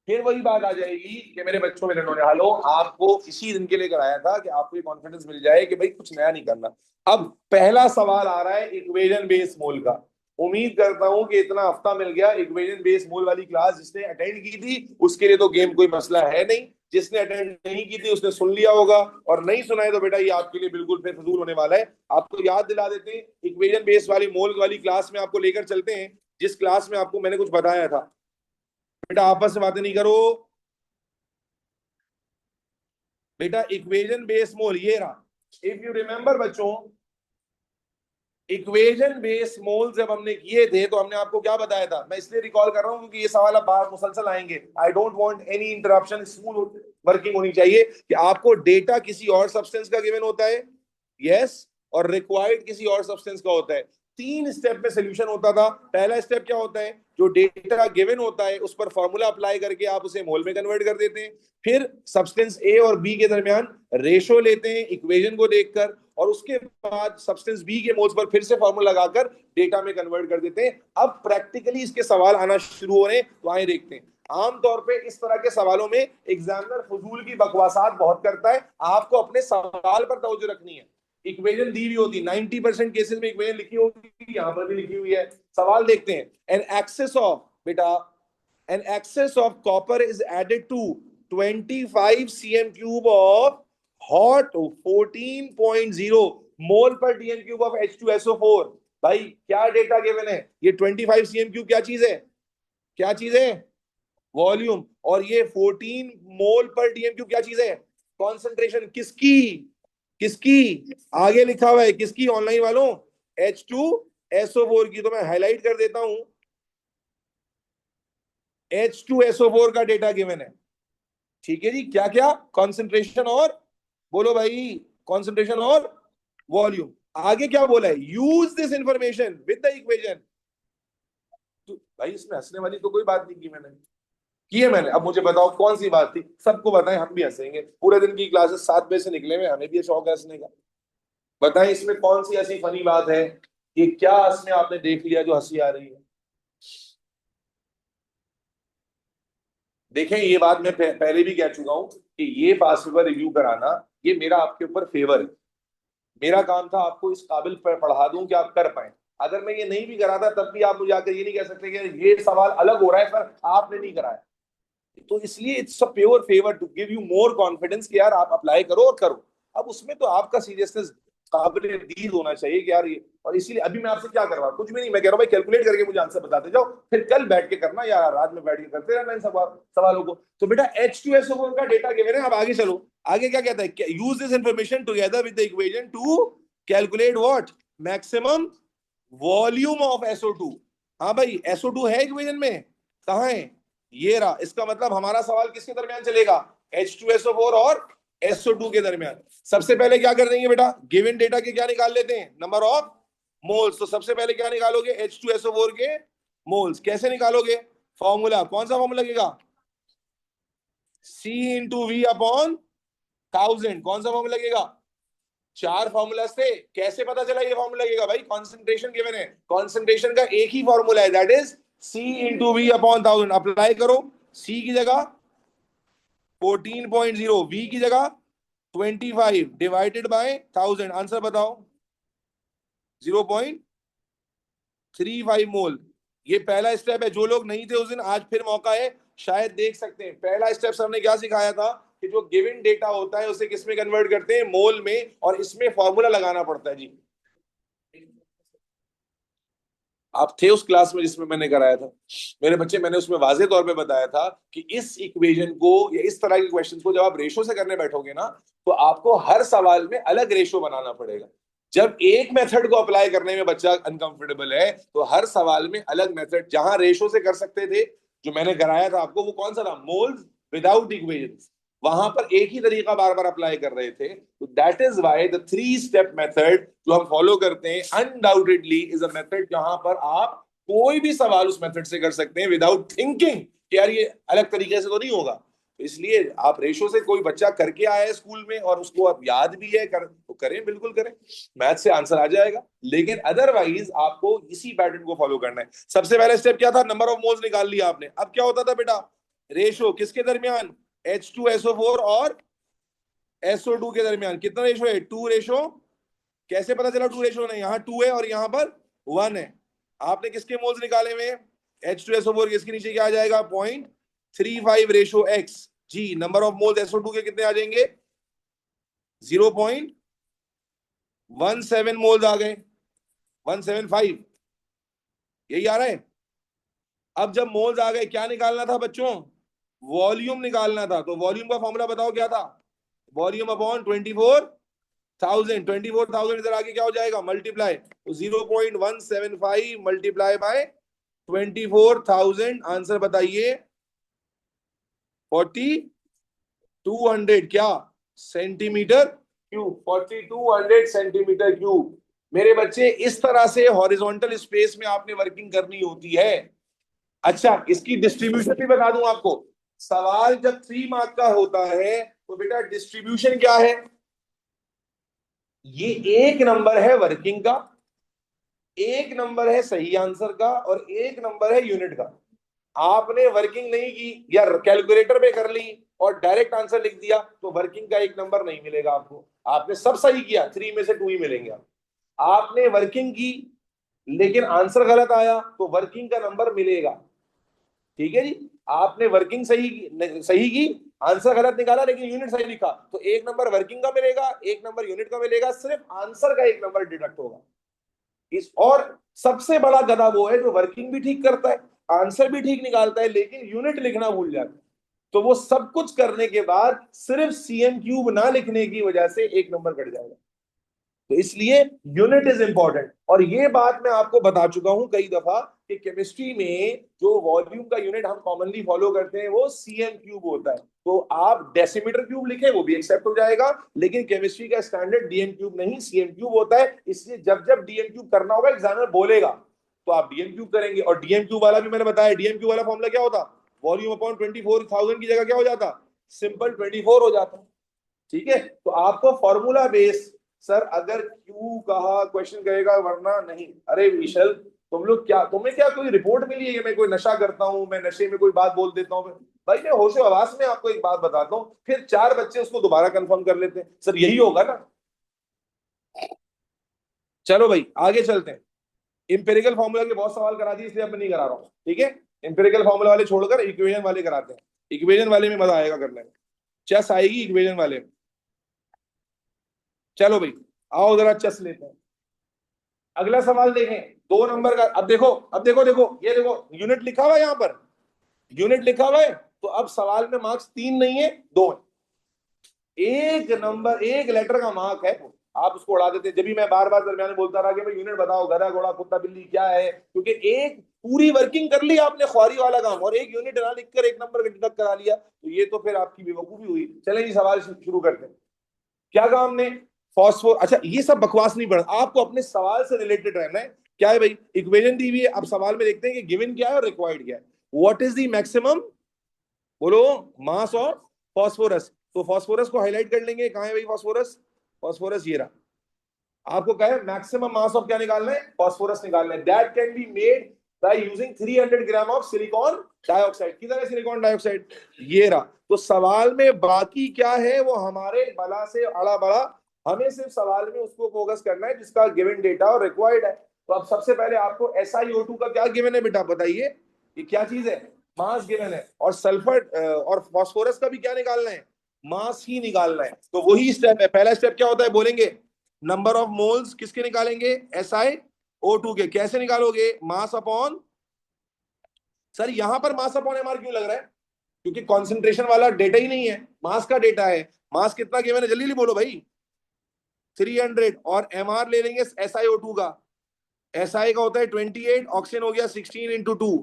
फिर वही बात आ जाएगी कि मेरे बच्चों, मेरे नौने हालो, आपको इसी दिन के लिए कराया था कि आपको ये कॉन्फिडेंस मिल जाए कि भाई कुछ नया नहीं करना। अब पहला सवाल आ रहा है इक्वेशन बेस मोल का। उम्मीद करता हूं कि इतना हफ्ता मिल गया। इक्वेशन बेस मोल वाली क्लास जिसने अटेंड की थी उसके लिए तो गेम कोई मसला है नहीं, जिसने अटेंड नहीं की थी उसने सुन लिया होगा, और नहीं सुना है तो बेटा ये आपके लिए बिल्कुल बेफजूल होने वाला है। आपको याद दिला देते हैं, इक्वेशन बेस वाली मोल वाली क्लास में आपको लेकर चलते हैं, जिस क्लास में आपको मैंने कुछ बताया था। बेटा आपस में बातें नहीं करो। बेटा इक्वेशन बेस मोल ये रहा। इफ यू रिमेंबर बच्चों, इक्वेशन बेस मोल जब हमने किए थे तो हमने आपको क्या बताया था? मैं इसलिए रिकॉल कर रहा हूं क्योंकि ये सवाल अब बाहर मुसलसल आएंगे। I don't want any interruption, smooth working होनी चाहिए। कि आपको डेटा किसी और सब्सटेंस का गिवन होता है, यस, और रिक्वायर्ड किसी और सब्सटेंस का होता है। 3 स्टेप में सोल्यूशन होता था। पहला स्टेप क्या होता है? जो डेटा गिवन होता है उस पर फॉर्मूला अप्लाई करके आप उसे मोल में कन्वर्ट कर देते हैं। फिर सब्सटेंस ए और बी के दरमियान रेशो लेते हैं इक्वेशन को देखकर, और उसके बाद सब्सटेंस बी के मोल्स पर फिर से फॉर्मूला लगाकर डेटा में कन्वर्ट कर देते हैं। अब प्रैक्टिकली इसके सवाल आना शुरू हो रहे हैं, तो आए देखते हैं। आमतौर पे इस तरह के सवालों में एग्जामिनर फजूल की बकवासात बहुत करता है। आपको अपने सवाल पर तवज्जो रखनी है। इक्वेशन दी हुई होती, 90% केसेस में इक्वेशन लिखी होगी, यहां पर भी लिखी हुई है। सवाल देखते हैं, एन एक्सेस ऑफ, बेटा an excess of copper is added to 25 cm cube of hot 14.0 mole per dm cube of H2SO4। भाई क्या डेटा गिवन है? ये 25 cm क्यूब क्या चीज है? क्या चीज है? वॉल्यूम। और ये 14 मोल पर डीएम क्यूब क्या चीज है? कॉन्सेंट्रेशन। किसकी? किसकी? आगे लिखा हुआ है किसकी ऑनलाइन वालों? H2SO4 की। तो मैं हाईलाइट कर देता हूं, H2SO4 का डेटा गिवन है। ठीक है जी। क्या क्या? कॉन्सेंट्रेशन और, बोलो भाई, कॉन्सेंट्रेशन और वॉल्यूम। आगे क्या बोला है? Use this information with the equation. तो भाई इसमें हंसने वाली तो कोई बात नहीं की मैंने, की है मैंने। अब मुझे बताओ कौन सी बात थी? सबको बताएं, हम भी हंसेंगे। पूरे दिन की क्लासेस 7 बजे से निकले हुए, हमें भी शौक है हंसने का। बताएं इसमें कौन सी ऐसी फनी बात है कि क्या इसमें आपने देख लिया जो हंसी आ रही है? देखें, ये बात मैं पहले भी कह चुका हूं कि ये पास पेपर रिव्यू कराना ये मेरा आपके ऊपर फेवर है। मेरा काम था आपको इस काबिल पढ़ा दूं कि आप कर पाए। अगर मैं ये नहीं भी कराता तब भी आप मुझे आकर ये नहीं कह सकते कि ये सवाल अलग हो रहा है सर, आपने नहीं कराया। तो इसलिए it's a pure favour to give you more confidence कि यार आप अप्लाई करो और करो। अब उसमें तो आपका सीरियसनेस काबिल दीद होना चाहिए कि यार ये। और इसीलिए अभी मैं आपसे क्या कर रहा हूँ? कुछ भी नहीं, मैं कह रहा हूँ भाई कैलकुलेट करके मुझे आंसर बताते जाओ, फिर कल बैठ के करना या रात में बैठ के करते रहना इन सवालों को। तो बेटा H2SO4 का डेटा गिवन है। अब आगे चलो, आगे क्या कहता है? Use this information together with the equation two calculate what? Maximum volume of SO2। हाँ भाई, SO2 है इक्वेशन में? कहाँ है? ये रहा। इसका मतलब हमारा सवाल किसके दरमियान चलेगा? H2SO4 और SO2 के दरमियान। सबसे पहले क्या कर देंगे बेटा? गिवन डेटा के क्या निकाल लेते हैं? Number of moles. तो सबसे पहले क्या निकालोगे? H2SO4 के मोल्स। कैसे निकालोगे? फॉर्मूला कौन सा फॉर्मूला लगेगा? C/V/1000। कौन सा फॉर्मूला लगेगा? 4 फॉर्मूला थे। कैसे पता चला ये फॉर्मूला लगेगा? भाई कॉन्सेंट्रेशन गिवन है, कॉन्सेंट्रेशन का एक ही फॉर्मूला है, दैट इज C/V/1000। अप्लाई करो। C की जगह 14.0, V की जगह 25 डिवाइडेड बाय 1000। आंसर बताओ। 0.35 मोल। ये पहला स्टेप है। जो लोग नहीं थे उस दिन, आज फिर मौका है, शायद देख सकते हैं। पहला स्टेप सर ने क्या सिखाया था कि जो गिवन डेटा होता है उसे किस में कन्वर्ट करते हैं? मोल में। और इसमें फॉर्मूला लगाना पड़ता है जी। आप थे उस क्लास में जिसमें मैंने कराया था मेरे बच्चे। मैंने उसमें वाजे तौर पे बताया था कि इस इक्वेशन को या इस तरह के क्वेश्चंस को जब आप रेशो से करने बैठोगे ना, तो आपको हर सवाल में अलग रेशो बनाना पड़ेगा। जब एक मेथड को अप्लाई करने में बच्चा अनकंफर्टेबल है, तो हर सवाल में अलग मेथड, जहां रेशो से कर सकते थे जो मैंने कराया था आपको, वो कौन सा था? Moles without equations. वहां पर एक ही तरीका बार बार अप्लाई कर रहे थे। तो that is why the 3 step method जो हम फॉलो करते हैं अनडाउटेडली इज अ मेथड जहां पर आप कोई भी सवाल उस मेथड से कर सकते हैं विदाउट थिंकिंग कि यार ये अलग तरीके से तो नहीं होगा। तो इसलिए आप रेशो से, कोई बच्चा करके आया है स्कूल में और उसको अब याद भी है तो करें, बिल्कुल करें, मैथ से आंसर आ जाएगा। लेकिन अदरवाइज आपको इसी पैटर्न को फॉलो करना है। सबसे पहला स्टेप क्या था? नंबर ऑफ मोल्स निकाल लिया आपने। अब क्या होता था बेटा? रेशो किसके दरमियान? H2SO4 और SO2 के दरमियान। कितना रेशो है? 2 रेशो। कैसे पता चला 2 रेशो नहीं? यहाँ 2 है और यहाँ पर 1 है। आपने किसके मोल्स निकाले हुए? H2SO4 के। इसके नीचे क्या आ जाएगा? 0.35 रेशो X जी। नंबर ऑफ मोल्स SO2 के कितने आ जाएंगे? 0.17 मोल्स आ गए। 175 यही आ रहा है। अब जब मोल्स आ गए, क्या निकालना था बच्चों? वॉल्यूम निकालना था। तो वॉल्यूम का फॉर्मूला बताओ क्या था? Volume upon 24,000। 24,000 इधर आगे क्या हो जाएगा? मल्टीप्लाई। तो 0.175 मल्टीप्लाई बाय 24,000। आंसर बताइए। 4,200 क्या? Centimetre cube. 4,200 centimetre cube. मेरे बच्चे, इस तरह से हॉरिजॉन्टल स्पेस में आपने वर्किंग करनी होती है। अच्छा, इसकी डिस्ट्रीब्यूशन भी बता दूं आपको। सवाल जब 3 मार्क का होता है तो बेटा डिस्ट्रीब्यूशन क्या है? ये एक नंबर है वर्किंग का, एक नंबर है सही आंसर का, और एक नंबर है यूनिट का। आपने वर्किंग नहीं की या कैलकुलेटर पे कर ली और डायरेक्ट आंसर लिख दिया तो वर्किंग का एक नंबर नहीं मिलेगा आपको। आपने सब सही किया, 3 में से 2 ही मिलेंगे। आपने वर्किंग की लेकिन आंसर गलत आया तो वर्किंग का नंबर मिलेगा। ठीक है जी, आपने वर्किंग सही की, आंसर गलत निकाला लेकिन यूनिट सही लिखा, तो 1 नंबर वर्किंग का मिलेगा, 1 नंबर यूनिट का मिलेगा, सिर्फ आंसर का 1 नंबर डिडक्ट होगा। इस और सबसे बड़ा गधा वो है जो वर्किंग भी ठीक करता है, आंसर भी ठीक निकालता है, लेकिन यूनिट लिखना भूल जाता है। तो वो सब कुछ करने के बाद सिर्फ सीएम क्यूब ना लिखने की वजह से 1 नंबर कट जाएगा। तो इसलिए यूनिट इज इंपॉर्टेंट। और ये बात मैं आपको बता चुका हूं कई दफा कि केमिस्ट्री में जो वॉल्यूम का यूनिट हम कॉमनली फॉलो करते हैं वो सीएम क्यूब होता है। तो आप डेसीमीटर क्यूब लिखें वो भी एक्सेप्ट हो जाएगा, लेकिन केमिस्ट्री का स्टैंडर्ड डीएम क्यूब नहीं सीएम क्यूब होता है। इसलिए जब जब डीएम क्यूब करना होगा एग्जामिनर बोलेगा तो आप डीएम क्यूब करेंगे। और डीएम क्यूब वाला भी मैंने बताया, डीएम क्यूब वाला फॉर्मूला क्या होता, वॉल्यूम अपॉन 24,000 की जगह क्या हो जाता, सिंपल 24 हो जाता। ठीक है, तो आपको फॉर्मूला बेस, सर अगर क्यू कहा क्वेश्चन करेगा वरना नहीं। अरे विशल, तुम लोग क्या, तुम्हें क्या कोई रिपोर्ट मिली है कि मैं कोई नशा करता हूं, मैं नशे में कोई बात बोल देता हूं? भाई मैं होशो हवास में आपको एक बात बताता हूं, फिर 4 बच्चे उसको दोबारा कंफर्म कर लेते हैं, सर यही होगा ना। चलो भाई आगे चलते हैं। इंपेरिकल फॉर्मूला के बहुत सवाल करा दिए इसलिए अब मैं नहीं करा रहा हूं। ठीक है, इंपेरिकल फॉर्मूला वाले छोड़कर इक्वेशन वाले कराते हैं। इक्वेशन वाले में मजा आएगा करने में, चेस आएगी इक्वेशन वाले में। चलो भाई आओ जरा चेस लेते हैं। अगला सवाल देखें, 2 नंबर का। अब देखो, देखो ये देखो यूनिट लिखा हुआ है, यहाँ पर यूनिट लिखा हुआ है। तो अब सवाल में मार्क्स 3 नहीं है, 2 है। एक नंबर, एक लेटर का मार्क है, आप उसको उड़ा देते। जब भी मैं बार बार दरमियान में बोलता रहा कि भाई यूनिट बताओ, गधा घोड़ा कुत्ता बिल्ली क्या है, क्योंकि एक पूरी वर्किंग कर ली आपने ख्वारी वाला काम और एक यूनिट ना लिखकर 1 नंबर डिडक्ट करा लिया, तो ये तो फिर आपकी बेवकूफी हुई। चलें जी सवाल शुरू करते हैं। क्या कहा हमने, फॉस्फोर। अच्छा ये सब बकवास नहीं पढ़ना, आपको अपने सवाल से रिलेटेड रहना है। क्या है भाई, इक्वेशन दी हुई है, अब सवाल में देखते हैं कि गिवन क्या है और रिक्वायर्ड क्या है। व्हाट इज द मैक्सिमम, बोलो, मास ऑफ फॉस्फोरस। तो फॉस्फोरस को हाईलाइट कर लेंगे, कहां है भाई फॉस्फोरस, फॉस्फोरस ये रहा। आपको कहा है मैक्सिमम मास ऑफ क्या निकालना है, फॉस्फोरस निकालना है। That can be made by using 300 gram of silicon dioxide. किधर है सिलिकॉन डाइऑक्साइड, ये रहा। तो सवाल में बाकी क्या है वो हमारे बला से अड़ा बड़ा, हमें सिर्फ सवाल में उसको फोकस करना है जिसका गिवन डेटा और रिक्वायर्ड है। तो अब सबसे पहले आपको SiO2 का क्या गिवन है बेटा, बताइए ये क्या चीज है, मास गिवन है। और सल्फर और फास्फोरस का भी क्या निकालना है, मास ही निकालना है। तो वही स्टेप है। पहला स्टेप क्या होता है बोलेंगे, नंबर ऑफ मोल्स किसके निकालेंगे, SiO2 के। कैसे निकालोगे, मास अपॉन, सर यहां पर मास अपॉन एमआर क्यों लग रहा है, क्योंकि कॉन्सेंट्रेशन वाला डेटा ही नहीं है, मास का डेटा है। मास कितना गिवन है, जल्दी बोलो भाई, 300। और एमआर ले लेंगे SiO2 का, SI का होता है 28, ऑक्सीजन हो गया 16 इंटू 2,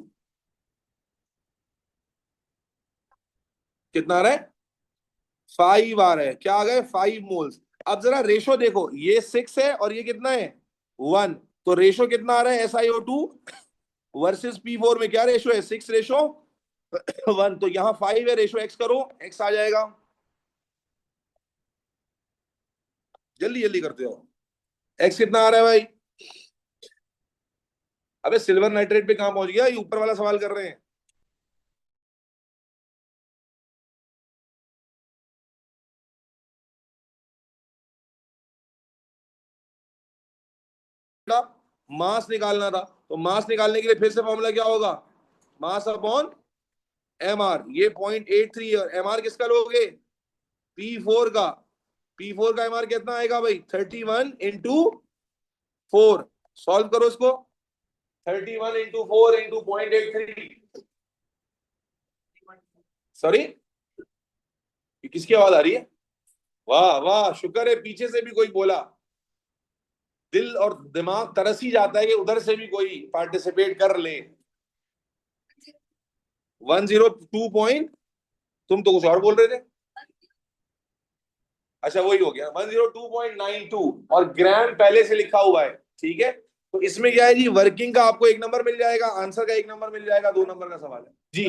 कितना आ रहा है, 5 आ रहा है। क्या आ गए, 5 मोल्स। अब जरा रेशो देखो, ये 6 है और ये कितना है, 1। तो रेशो कितना आ रहा है SiO2 वर्सेस P4 में, क्या रेशो है, 6:1। तो यहाँ 5 है, रेशो x करो, x आ जाएगा। जल्दी जल्दी करते हो, x कितना आ रहा है भाई। अबे सिल्वर नाइट्रेट पे कहां पहुंच गया, ये ऊपर वाला सवाल कर रहे हैं। मास निकालना था, तो मास निकालने के लिए फिर से फॉर्मूला क्या होगा, मास अपॉन एमआर। ये 0.83 और एमआर किसका लोगे, P4 का। P4 का एमआर कितना आएगा भाई, 31 इंटू 4। सॉल्व करो इसको, 31 इंटू 4 इंटू 0.83। सॉरी, किसकी आवाज आ रही है, वाह वाह शुक्र है पीछे से भी कोई बोला। दिल और दिमाग तरस ही जाता है कि उधर से भी कोई पार्टिसिपेट कर ले। 102 पॉइंट, तुम तो कुछ और बोल रहे थे। अच्छा वही हो गया, 102.92 और ग्राम पहले से लिखा हुआ है। ठीक है, तो इसमें क्या है जी, वर्किंग का आपको 1 नंबर मिल जाएगा, आंसर का 1 नंबर मिल जाएगा, 2 नंबर का सवाल है जी।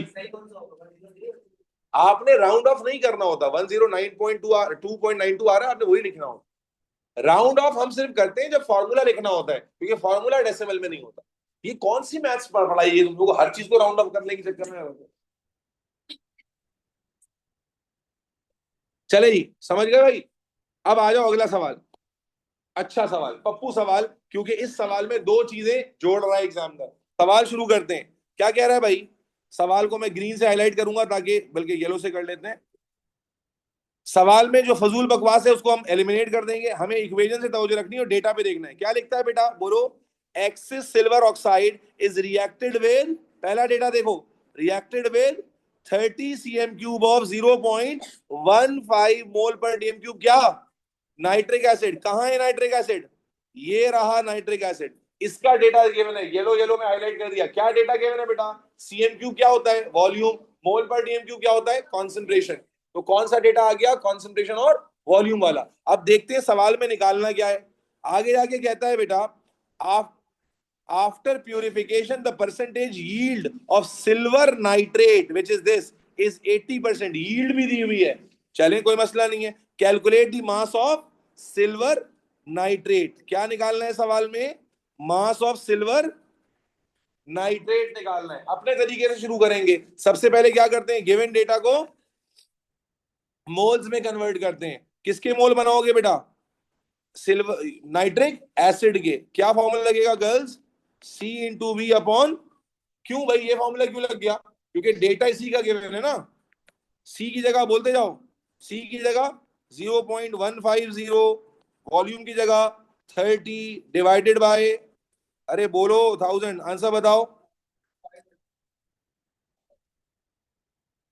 आपने राउंड ऑफ नहीं करना होता, 109.2 आ रहा है, आपने वही लिखना होता। राउंड ऑफ हम सिर्फ करते हैं जब फॉर्मूला लिखना होता है, क्योंकि फॉर्मूला डेसिमल में नहीं होता। ये कौन सी मैथ्स पढ़ाई है तुम लोग, हर चीज को राउंड ऑफ करने के चक्कर में। चले जी, समझ गए भाई। अब आ जाओ अगला सवाल। अच्छा सवाल, पप्पू सवाल, क्योंकि इस सवाल में दो चीजें जोड़ रहा है एग्जामिनर। सवाल शुरू करते हैं। क्या कह रहा है भाई? सवाल को मैं ग्रीन से हाईलाइट करूंगा, ताकि बल्कि येलो से कर लेते हैं। सवाल में जो फजूल बकवास है उसको हम एलिमिनेट कर देंगे, हमें इक्वेशन से तवज्जो रखनी है और डेटा पे देखना है। क्या लिखता है बेटा, बोलो। Axis silver oxide is reacted with, पहला डेटा देखो, reacted with 30 CM cube of 0.15 मोल पर डीएम क्यूब, क्या? Nitric acid. कहां है नाइट्रिक एसिड? ये रहा नाइट्रिक एसिड। इसका डेटा गिवन है, येलो येलो में हाईलाइट कर दिया। क्या डेटा गिवन है बेटा? सीएम क्यूब क्या होता है? वॉल्यूम। मोल पर डीएम क्यूब क्या होता है? कॉन्सेंट्रेशन। तो कौन सा डेटा आ गया? कॉन्सेंट्रेशन और वॉल्यूम वाला। अब देखते हैं सवाल में निकालना क्या है। आगे जाके कहता है बेटा, आप after purification the percentage yield of silver nitrate which is this is 80%। yield भी दी हुई है, चले कोई मसला नहीं है। Calculate the mass of silver nitrate, क्या निकालना है सवाल में? मास ऑफ सिल्वर नाइट्रेट निकालना है। अपने तरीके से शुरू करेंगे। सबसे पहले क्या करते हैं, गिवन डेटा को मोल्स में कन्वर्ट करते हैं। किसके मोल बनाओगे बेटा? सिल्वर नाइट्रिक एसिड के। क्या फॉर्मूला लगेगा girls? C into V upon, क्यों भाई ये फॉर्मूला क्यों लग गया? क्योंकि डेटा इसी का गिवन है ना। सी की जगह बोलते जाओ, सी की जगह 0.150, वॉल्यूम की जगह 30 डिवाइडेड बाय, अरे बोलो 1000, आंसर बताओ।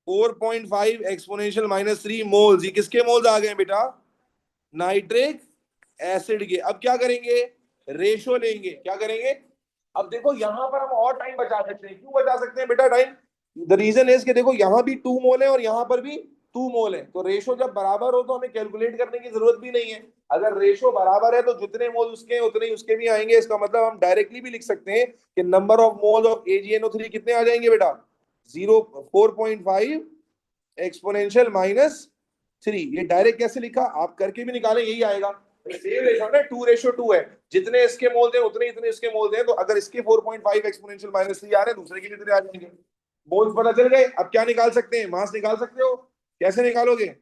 4.5 एक्सपोनेंशियल -3 मोल्स। ये किसके मोल्स आ गए बेटा? नाइट्रिक एसिड के। अब क्या करेंगे? रेशो लेंगे। क्या करेंगे? अब देखो यहां पर हम और टाइम बचा सकते हैं। क्यों बचा सकते हैं बेटा टाइम? द रीजन इज कि देखो यहां भी 2 मोल है और यहां पर भी 2 मोल है, तो रेशो जब बराबर हो तो हमें कैलकुलेट करने की जरूरत भी नहीं है। अगर रेशो बराबर है तो जितने मोल उसके हैं उतने ही उसके भी आएंगे। इसका मतलब हम डायरेक्टली भी लिख सकते हैं कि number of mole of AgNO3 कितने आ जाएंगे बेटा? 4.5 एक्सपोनेंशियल -3। ये डायरेक्ट कैसे लिखा, आप करके भी निकालें यही आएगा। सेम रेशो ना, 2:2 है। जितने इसके मोल थे उतने इतने इसके मोल थे, तो अगर इसके 4.5 एक्सपोनेंशियल -3 आ रहे हैं, दूसरे के भी इतने आ जाएंगे। मोल्स पता चल गए। अब क्या निकाल सकते हैं? मास निकाल सकते हो। कैसे निकालोगे?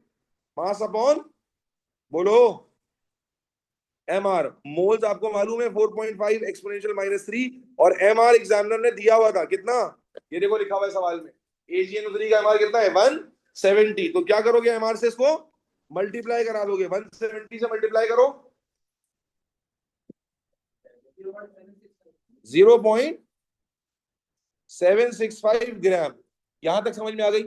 मास अपॉन, बोलो, MR। मोल्स आपको मालूम है 4.5 एक्सपोनेंशियल -3, और MR एग्जामिनर ने दिया हुआ था कितना? ये देखो लिखा हुआ है सवाल में, AgNO3 का MR कितना है? 170। तो क्या करोगे? MR से इसको मल्टीप्लाई करा दोगे। 170 से मल्टीप्लाई करो 0.765 ग्राम। यहां तक समझ में आ गई?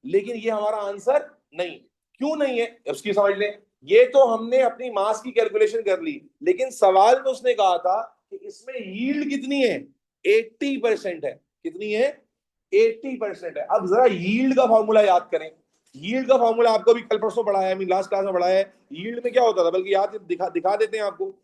लेकिन ये हमारा आंसर नहीं। क्यों नहीं है उसकी समझ लें। ये तो हमने अपनी मास की कैलकुलेशन कर ली, लेकिन सवाल में उसने कहा था कि इसमें यील्ड कितनी है? 80% है। कितनी है? 80% है। अब जरा यील्ड का फॉर्मूला याद करें। यील्ड का फॉर्मूला आपको भी कल परसों पढ़ाया है, लास्ट क्लास में पढ़ाया है। यील्ड में क्या होता था, बल्कि याद दिखा दिखा देते हैं आपको।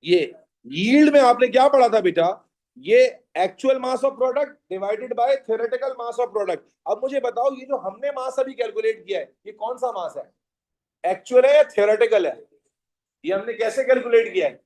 ये यील्ड में आपने क्या पढ़ा था बेटा? ये actual mass of product divided by theoretical mass of product. अब मुझे बताओ, ये जो हमने मास अभी कैलकुलेट किया है, ये कौन सा मास है? एक्चुअल है या थ्योरेटिकल है? ये हमने कैसे कैलकुलेट किया है?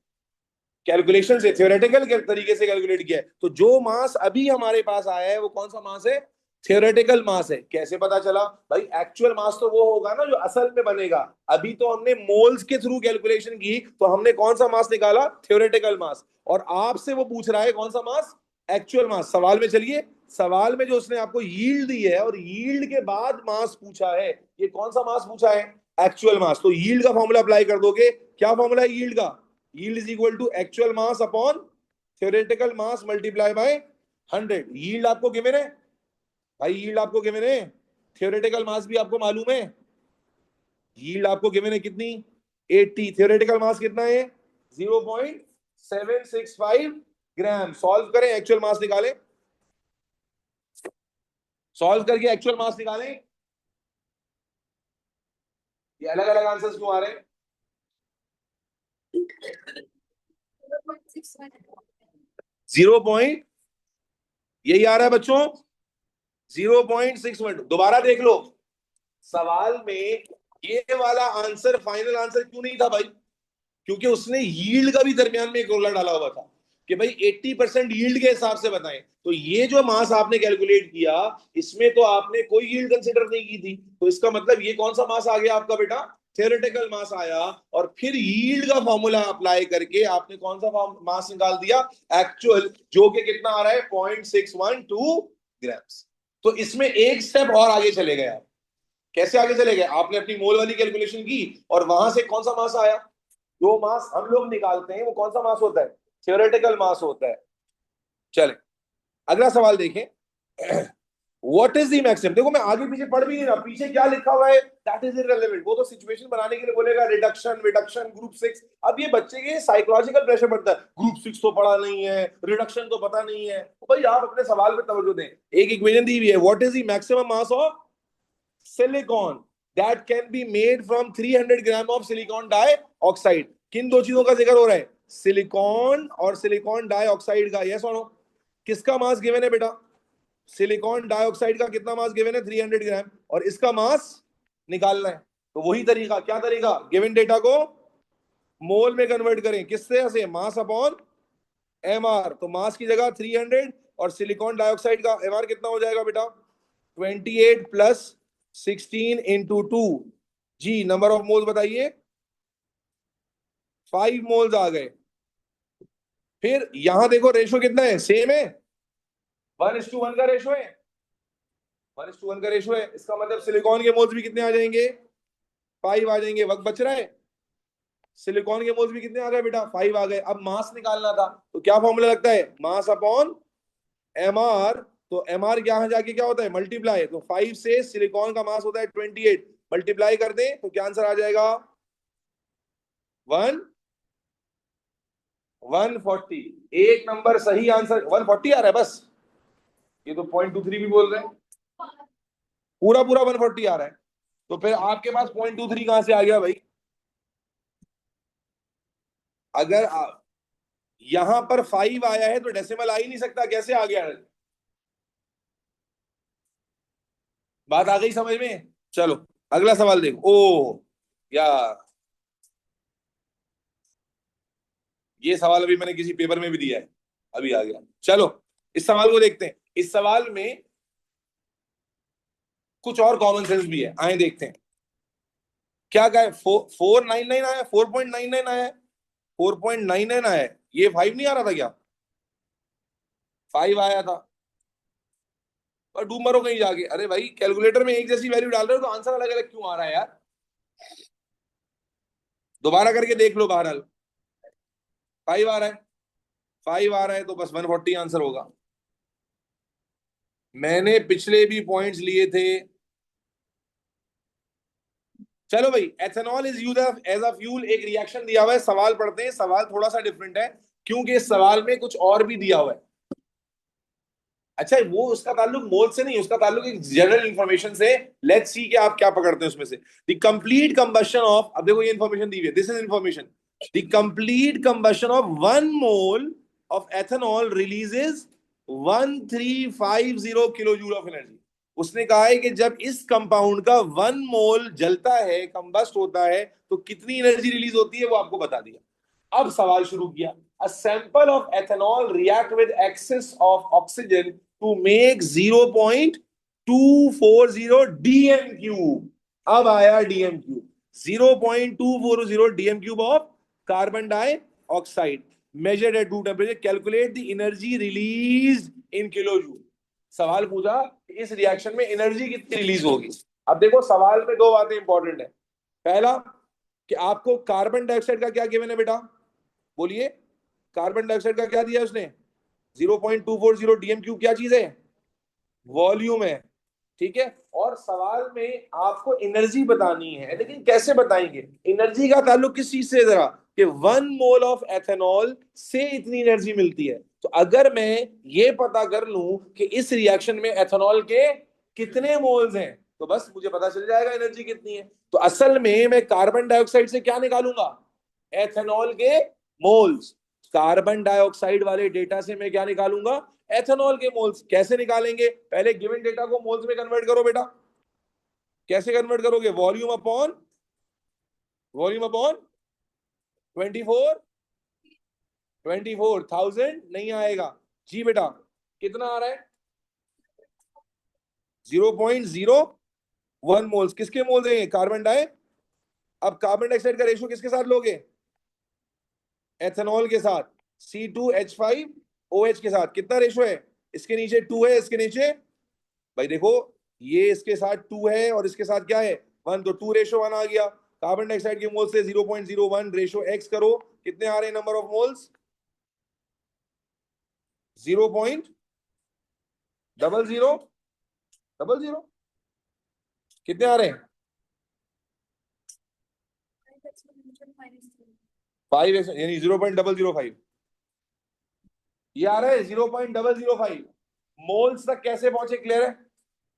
कैलकुलेशन से, थ्योरेटिकल तरीके से कैलकुलेट किया है। तो जो मास अभी हमारे पास आया है वो कौन सा मास है? थ्योरेटिकल मास है। कैसे पता चला भाई? एक्चुअल मास तो वो होगा ना जो असल में बनेगा। अभी तो हमने मोल्स के थ्रू कैलकुलेशन की, तो हमने कौन सा मास निकाला? थ्योरेटिकल मास। और आपसे वो पूछ रहा है कौन सा मास? Actual mass. सवाल में चलिए, सवाल में जो उसने आपको यील्ड दी है और यील्ड के बाद मास पूछा है, ये कौन सा मास पूछा है? Actual mass. तो यील्ड का फॉर्मूला अप्लाई कर दोगे। क्या फॉर्मूला है यील्ड का? yield is equal to actual mass upon theoretical mass multiply by 100। yield आपको गिवन है भाई, yield आपको गिवन है। theoretical mass भी आपको मालूम है। yield आपको गिवन है कितनी? 80। theoretical mass कितना है? 0.765 ग्राम। सॉल्व करें, एक्चुअल मास निकालें। सॉल्व करके एक्चुअल मास निकालें। ये अलग अलग आंसर्स क्यों आ रहे हैं? 0. यही आ रहा है बच्चों, 0.61। दोबारा देख लो सवाल में, ये वाला आंसर फाइनल आंसर क्यों नहीं था भाई? क्योंकि उसने यील्ड का भी दरमियान में एक रोला डाला हुआ था। कि भाई 80% यील्ड के हिसाब से बताएं। तो ये जो मास आपने कैलकुलेट किया, इसमें तो आपने कोई यील्ड कंसिडर नहीं की थी, तो इसका मतलब ये कौन सा मास आ गया आपका बेटा? थियोरेटिकल मास आया। और फिर यील्ड का फॉर्मूला अप्लाई करके आपने कौन सा मास निकाल दिया? एक्चुअल, जो कि कितना आ रहा है? 0.612 ग्राम्स। तो इसमें एक स्टेप और आगे चले गए आप। कैसे आगे चले गए? आपने अपनी मोल वाली कैलकुलेशन की और वहां से कौन सा मास आया? जो मास हम लोग निकालते हैं वो कौन सा मास होता है? थियोरेटिकल मास होता है। चले अगला सवाल देखें। What is the maximum? देखो मैं आगे पीछे पढ़ भी नहीं रहा, पीछे क्या लिखा हुआ है दैट इज इररिलेवेंट। वो तो सिचुएशन बनाने के लिए बोलेगा रिडक्शन रिडक्शन ग्रुप 6। अब ये बच्चे के साइकोलॉजिकल प्रेशर पड़ता है, ग्रुप 6 तो पढ़ा नहीं है, रिडक्शन तो पता नहीं है। तो भाई आप अपने सवाल पे तवज्जो दें। एक इक्वेशन दी हुई है, what is the maximum mass of silicon that can be made from 300 gram of silicon dioxide. किन दो चीजों का जिक्र हो रहा है? सिलिकॉन और सिलिकॉन डाइऑक्साइड का। यस और नो? किसका मास गिवन है बेटा? सिलिकॉन डाइऑक्साइड का कितना मास गिवन है? 300 ग्राम। और इसका मास निकालना है। तो वही तरीका, क्या तरीका? गिवन डेटा को मोल में कन्वर्ट करें। किससे? से मास अपॉन एमआर। तो मास की जगह 300 और सिलिकॉन डाइऑक्साइड का एमआर कितना हो जाएगा बेटा? 28 प्लस 16 इंटू 2। जी नंबर ऑफ मोल्स बताइए। 5 मोल्स आ गए। फिर यहां देखो रेशो कितना है? सेम है, 1:1 का रेशो है। 1:1 का रेशो है। इसका मतलब सिलिकॉन के मोल्स भी कितने आ जाएंगे? 5 आ जाएंगे। वक्त बच रहा है। सिलिकॉन के मोल्स भी कितने आ गए बेटा? 5 आ गए। अब मास निकालना था, तो क्या फॉर्मूला लगता है? Mass upon MR. तो एमआर यहां जाके क्या होता है? मल्टीप्लाई। तो 5 से सिलिकॉन का मास होता है 28, मल्टीप्लाई कर दें तो क्या आंसर आ जाएगा? 140। एक नंबर सही आंसर 140 आ रहा है बस। ये तो 0.23 भी बोल रहे हैं, पूरा पूरा 140 आ रहा है। तो फिर आपके पास 0.23 कहां से आ गया भाई? अगर यहां पर 5 आया है तो डेसिमल आ ही नहीं सकता, कैसे आ गया? बात आ गई समझ में? चलो अगला सवाल देखो। ओ यार, ये सवाल अभी मैंने किसी पेपर में भी दिया है, अभी आ गया। चलो इस सवाल को देखते हैं। इस सवाल में कुछ और कॉमन सेंस भी है, आए देखते हैं। क्या कहा है? 499 आया, 4.99 आया है, 4.99 आया है। ये 5 नहीं आ रहा था क्या? 5 आया था। और डूब मरो कहीं जाके। अरे भाई कैलकुलेटर में एक जैसी वैल्यू डाल रहे हो तो आंसर अलग अलग क्यों आ रहा है यार? दोबारा करके देख लो। बहरहाल 5 आ रहा है, 5 आ रहा है तो बस 140 आंसर होगा। मैंने पिछले भी पॉइंट्स लिए थे। चलो भाई, ethanol is use as a fuel. एक रिएक्शन दिया हुआ है, सवाल पढ़ते हैं। सवाल थोड़ा सा डिफरेंट है क्योंकि इस सवाल में कुछ और भी दिया हुआ है। अच्छा, वो उसका ताल्लुक मोल से नहीं, उसका ताल्लुक एक जनरल इंफॉर्मेशन से। लेट्स सी कि आप क्या पकड़ते हैं उसमें से। द कंप्लीट कंबशन ऑफ, अब देखो ये इंफॉर्मेशन दी हुई है, this is information. The complete combustion of 1 mole of ethanol releases 1350 kilo joule of energy. उसने कहा है कि जब इस कंपाउंड का 1 मोल जलता है, कंबस्ट होता है, तो कितनी एनर्जी रिलीज होती है वो आपको बता दिया। अब सवाल शुरू किया। A sample of ethanol react with excess of oxygen to make 0.240 dm cube। अब आया dm cube, 0.240 dm cube of carbon dioxide measured at 2 temperature। Calculate the energy released in kilojoule। सवाल पूछा इस रिएक्शन में एनर्जी कितनी release होगी। अब देखो सवाल में दो बातें इंपॉर्टेंट है। पहला कि आपको कार्बन डाइऑक्साइड का क्या गिवन है बेटा? बोलिए। कार्बन डाइऑक्साइड का क्या दिया उसने? 0.240 डीएम क्यूब। क्या चीज है? वॉल्यूम है। ठीक है। और सवाल में आपको एनर्जी बतानी है, लेकिन कैसे बताएंगे? एनर्जी का ताल्लुक किस चीज से? जरा कि 1 मोल ऑफ एथेनॉल से इतनी एनर्जी मिलती है। तो अगर मैं ये पता कर लूं कि इस रिएक्शन में एथेनॉल के कितने मोल्स हैं, तो बस मुझे पता चल जाएगा एनर्जी कितनी है। तो असल में मैं कार्बन डाइऑक्साइड से क्या निकालूंगा? एथेनॉल के मोल्स। कार्बन डाइऑक्साइड वाले डेटा से मैं क्या निकालूंगा? एथेनॉल के मोल्स। कैसे निकालेंगे? पहले गिवन डेटा को मोल्स में कन्वर्ट करो बेटा। कैसे कन्वर्ट करोगे? वॉल्यूम अपॉन 24 24,000 नहीं आएगा जी बेटा। कितना आ रहा है? 0.01 मोल्स। किसके मोल्स हैं? Carbon di. अब कार्बन डाइऑक्साइड का रेशो किसके साथ लोगे? एथेनॉल के साथ। C2H5OH के साथ। कितना रेशो है? इसके नीचे 2 है, इसके नीचे भाई देखो, ये इसके साथ 2 है और इसके साथ क्या है? 1। तो 2:1 आ गया। कार्बन डाइऑक्साइड के मोल्स से 0.01 रेशो एक्स करो, कितने आ रहे हैं नंबर ऑफ मोल्स? 0.0000। कितने आ रहे हैं? 5x यानी 0.005। ये आ रहा है 0.005 मोल्स तक। कैसे पहुंचे? क्लियर है?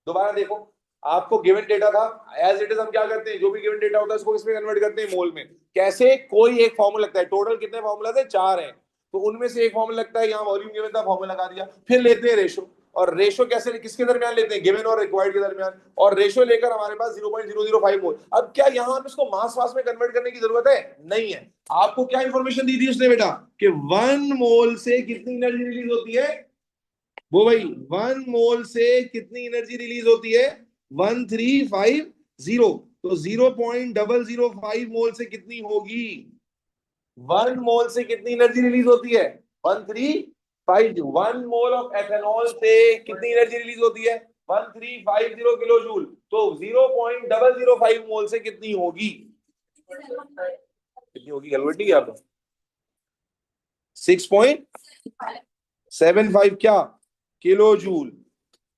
दोबारा देखो, आपको गिवन डेटा था, एज इट इज हम क्या करते हैं, जो भी गिवन डेटा होता है उसको किसमें कन्वर्ट करते हैं? मोल में। कैसे? कोई एक फॉर्मूला लगता है। टोटल कितने फॉर्मूला थे? 4 हैं। तो उनमें से एक फॉर्मूला लगता है, यहाँ वॉल्यूम गिवन था, फॉर्मूला लगा दिया। फिर लेते हैं रेशो। और रेशो कैसे, किसके दरमियान लेते हैं? गिवन और रिक्वायर्ड के दरमियान। और रेशो लेकर हमारे पास 0.005 मोल। अब क्या यहाँ हम इसको मास वास में कन्वर्ट करने की जरूरत है? नहीं है। आपको क्या इंफॉर्मेशन दी थी उसने बेटा? कि 1 मोल से कितनी एनर्जी रिलीज होती है? वो भाई 1 मोल से कितनी एनर्जी रिलीज होती है? 1350। तो 0.005 मोल से कितनी होगी? 1 मोल से कितनी एनर्जी रिलीज होती है? 1350। 1 मोल ऑफ एथेनॉल से कितनी एनर्जी रिलीज होती है? 1350 किलो जूल। तो 0.005 मोल से कितनी होगी? कितनी होगी? कैलकुलेट नहीं किया आपने? 6.75 क्या किलो जूल?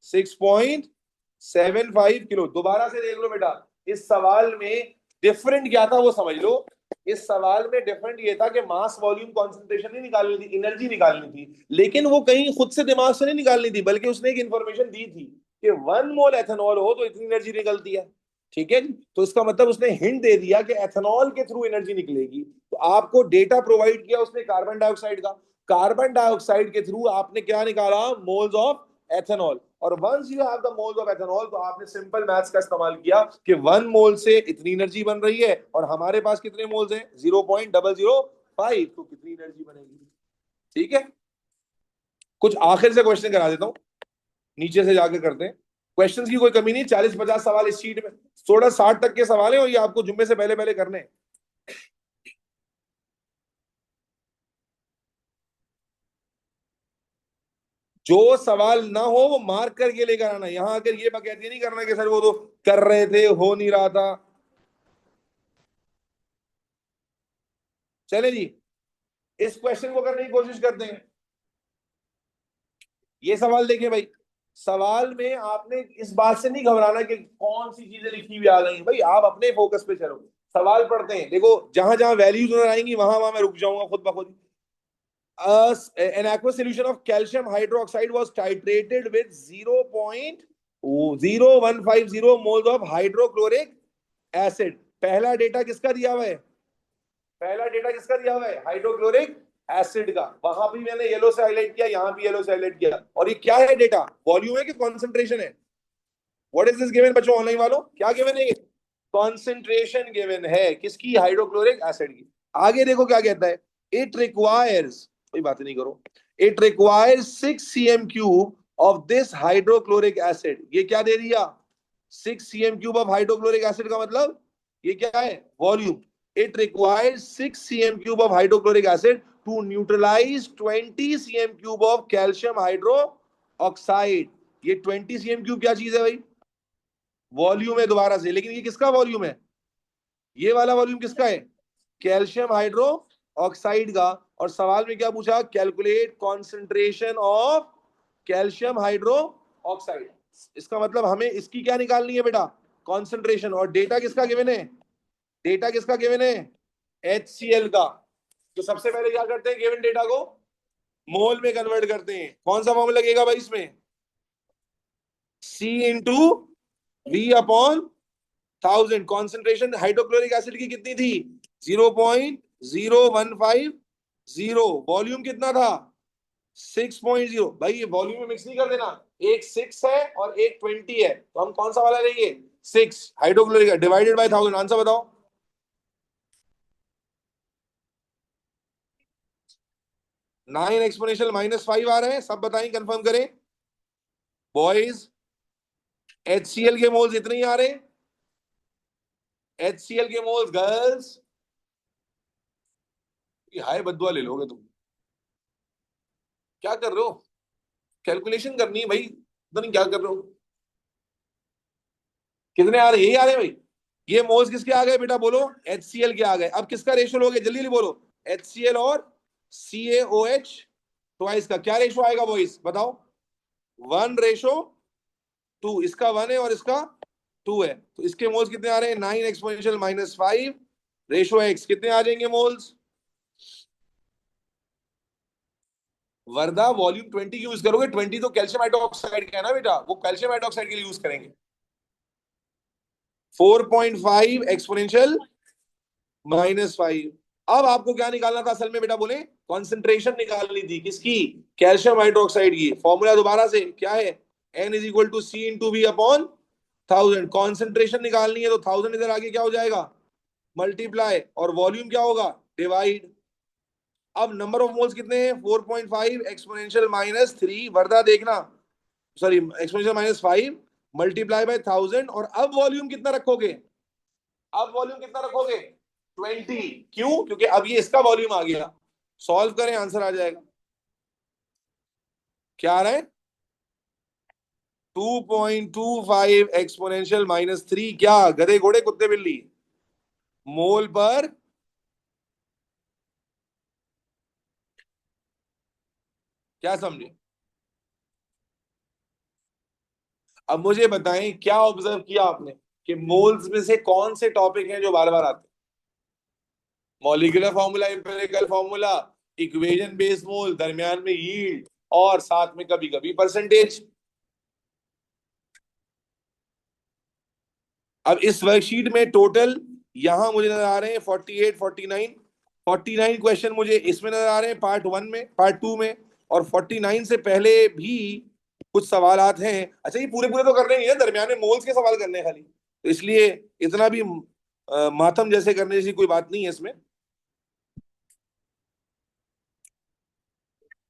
6.75 किलो। दोबारा से देख लो बेटा, इस सवाल में डिफरेंट क्या था वो समझ लो। इस सवाल में डिफरेंट ये था कि मास वॉल्यूम कॉन्सेंट्रेशन नहीं निकालनी थी, एनर्जी निकालनी थी। लेकिन वो कहीं खुद से दिमाग से नहीं निकालनी थी, बल्कि उसने एक इंफॉर्मेशन दी थी कि 1 मोल एथेनॉल हो तो इतनी एनर्जी निकलती है। ठीक है जी? तो इसका मतलब उसने हिंट दे दिया कि एथेनॉल के थ्रू एनर्जी निकलेगी। तो आपको डेटा प्रोवाइड किया उसने कार्बन डाइऑक्साइड का। कार्बन डाइऑक्साइड के थ्रू आपने क्या निकाला? Moles of ethanol. और once you have the moles of ethanol, तो आपने सिंपल मैथ्स का इस्तेमाल किया कि 1 मोल से इतनी एनर्जी बन रही है और हमारे पास कितने मोल्स हैं? 0.005। तो कितनी एनर्जी बनेगी? ठीक है। कुछ आखिर से क्वेश्चन करा देता हूं, नीचे से जाकर करते हैं। क्वेश्चंस की कोई कमी नहीं, 40-50 सवाल इस शीट में। थोड़ा 60 तक के सवाल है और ये आपको जुम्मे से पहले पहले करने हैं। जो सवाल ना हो वो मार्क करके लेकर आना। यहां आकर ये बकैती नहीं करना कि सर वो तो कर रहे थे, हो नहीं रहा था। चले जी, इस क्वेश्चन को करने की कोशिश करते हैं। ये सवाल देखिए भाई, सवाल में आपने इस बात से नहीं घबराना कि कौन सी चीजें लिखी हुई आ गई। भाई आप अपने फोकस पे चलो। सवाल पढ़ते हैं। देखो, जहां जहां वैल्यूज नजर आएंगी वहां वहां मैं रुक जाऊंगा खुद ब खुद। An aqueous solution of calcium hydroxide was titrated with 0.0150 moles of hydrochloric acid। पहला डेटा किसका दिया हुआ है? पहला डेटा किसका दिया हुआ है? हाइड्रोक्लोरिक एसिड का। वहां भी मैंने येलो से हाईलाइट किया, यहां भी येलो से हाईलाइट किया। और ये क्या है डेटा? वॉल्यूम है कि कॉन्सेंट्रेशन है? व्हाट इज दिस गिवन बच्चों, ऑनलाइन वालों? क्या गिवन है? कॉन्सेंट्रेशन गिवन है। किसकी? हाइड्रोक्लोरिक एसिड की। आगे देखो क्या कहता है। इट रिक्वायर्स, कोई बात नहीं करो, it requires 6 cm cube of this hydrochloric acid. ये क्या दे दिया? 6 cm cube of hydrochloric acid का मतलब ये क्या है? Volume. It requires 6 cm cube of hydrochloric acid to neutralise 20 cm cube of calcium hydroxide. ये 20 cm क्यूब क्या चीज है भाई? वॉल्यूम है दोबारा से। लेकिन ये किसका वॉल्यूम है? ये वाला वॉल्यूम किसका है? कैल्शियम हाइड्रो ऑक्साइड का। और सवाल में क्या पूछा? Calculate concentration of calcium hydro oxide. इसका मतलब हमें इसकी क्या निकालनी है बेटा? कॉन्सेंट्रेशन। और डेटा किसका गिवन है? डेटा किसका गिवन है? HCl का। तो सबसे पहले क्या करते हैं? गिवन डेटा को मोल में कन्वर्ट करते हैं। कौन सा फॉर्मूला लगेगा भाई इसमें? C/V/1000। कॉन्सेंट्रेशन हाइड्रोक्लोरिक एसिड की कितनी थी? 0.0150। वॉल्यूम कितना था? 6.0। भाई ये वॉल्यूम में मिक्स नहीं कर देना। एक 6 है और एक 20 है, तो हम कौन सा वाला लेंगे? 6 हाइड्रोक्लोरिक डिवाइडेड बाय 1000। आंसर बताओ। 9 एक्सपोनेंशियल -5 आ रहे हैं, सब बताएं, कंफर्म करें बॉयज। HCl के मोल्स इतने ही आ रहे हैं, HCl के मोल्स गर्ल्स। हाय बदुआ ले लोगे तुम, क्या कर रहे हो? कैलकुलेशन करनी है भाई, पता नहीं क्या कर रहे हो। कितने आ रहे हैं? यही आ रहे हैं भाई। ये मोल्स किसके आ गए बेटा, बोलो। HCl के आ गए। अब किसका रेशो लोगे, जल्दी जल्दी बोलो। HCl और CaOH ट्वाइस का क्या रेशो आएगा बॉयज, बताओ। 1:2। इसका 1 है और इसका 2 है, तो इसके मोल्स कितने आ रहे हैं, 9 एक्सपोनेंशियल -5 रेशो x, कितने आ जाएंगे मोल्स। वर्दा वॉल्यूम 20 यूज करोगे, 20 तो कैल्शियम हाइड्रोक्साइड का है ना बेटा, वो कैल्शियम हाइड्रोक्साइड के लिए यूज करेंगे। 4.5 एक्सपोनेंशियल -5। अब आपको क्या निकालना था असल में बेटा, बोले कॉन्सेंट्रेशन निकालनी थी, किसकी, कैल्शियम हाइड्रोक्साइड की। फॉर्मूला दोबारा से क्या है, N = C/V/1000। कॉन्सेंट्रेशन निकालनी है तो 1000 इधर आगे क्या हो जाएगा, मल्टीप्लाई, और वॉल्यूम क्या होगा, डिवाइड। अब नंबर ऑफ मोल्स कितने हैं, 4.5 एक्सपोनेंशियल -3, वर्दा देखना, सॉरी एक्सपोनेंशियल -5 मल्टीप्लाई बाय 1000। और अब वॉल्यूम कितना रखोगे, अब वॉल्यूम कितना रखोगे, 20। क्यों, क्योंकि अब ये इसका वॉल्यूम आ गया। सॉल्व करें, आंसर आ जाएगा। क्या आ रहा है, 2.25 एक्सपोनेंशियल -3, क्या गधे घोड़े कुत्ते बिल्ली, मोल पर। क्या समझे, अब मुझे बताएं क्या ऑब्जर्व किया आपने कि मोल्स में से कौन से टॉपिक हैं जो बार बार आते हैं। Molecular formula, empirical formula, equation based mole, दरमियान में यील्ड, और साथ में कभी कभी परसेंटेज। अब इस वर्कशीट में टोटल यहां मुझे नजर आ रहे हैं 48, 49 क्वेश्चन मुझे इसमें नजर आ रहे हैं, पार्ट 1 में, पार्ट 2 में। और 49 से पहले भी कुछ सवालात हैं। अच्छा, ये पूरे पूरे तो करने नहीं है, दरमियान में मोल्स के सवाल करने हैं खाली, तो इसलिए इतना भी मातम जैसे करने जैसी कोई बात नहीं है इसमें।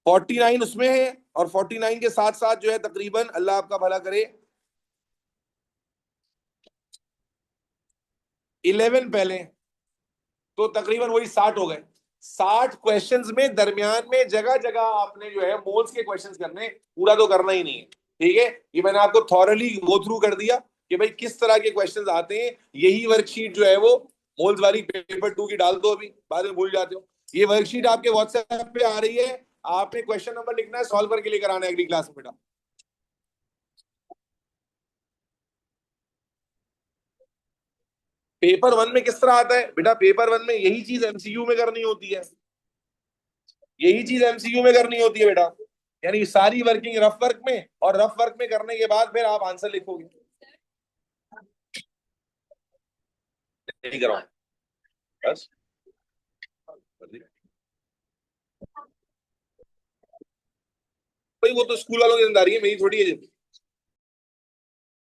49 उसमें है, और 49 के साथ साथ जो है तकरीबन, अल्लाह आपका भला करे, 11 पहले, तो तकरीबन वही 60 हो गए। 60 क्वेश्चंस में दरमियान में जगह जगह आपने जो है मोल्स के क्वेश्चंस करने, पूरा तो करना ही नहीं है, ठीक है। ये मैंने आपको थॉरली गो थ्रू कर दिया कि भाई किस तरह के क्वेश्चंस आते हैं। यही वर्कशीट जो है वो मोल्स वाली पेपर 2 की डाल दो, अभी बाद में भूल जाते हो। ये वर्कशीट आपके व्हाट्सएप पे आ रही है, आपने क्वेश्चन नंबर लिखना है, सॉल्व करके लेकर आना है अगली क्लास में बेटा। पेपर 1 में किस तरह आता है बेटा, पेपर 1 में यही चीज MCQ में करनी होती है, यही चीज MCQ में करनी होती है बेटा। यानी सारी वर्किंग रफ वर्क में, और रफ वर्क में करने के बाद फिर आप आंसर लिखोगे। नहीं कराओ बस। भाई वो तो स्कूल वालों की जिम्मेदारी है, मेरी थोड़ी है।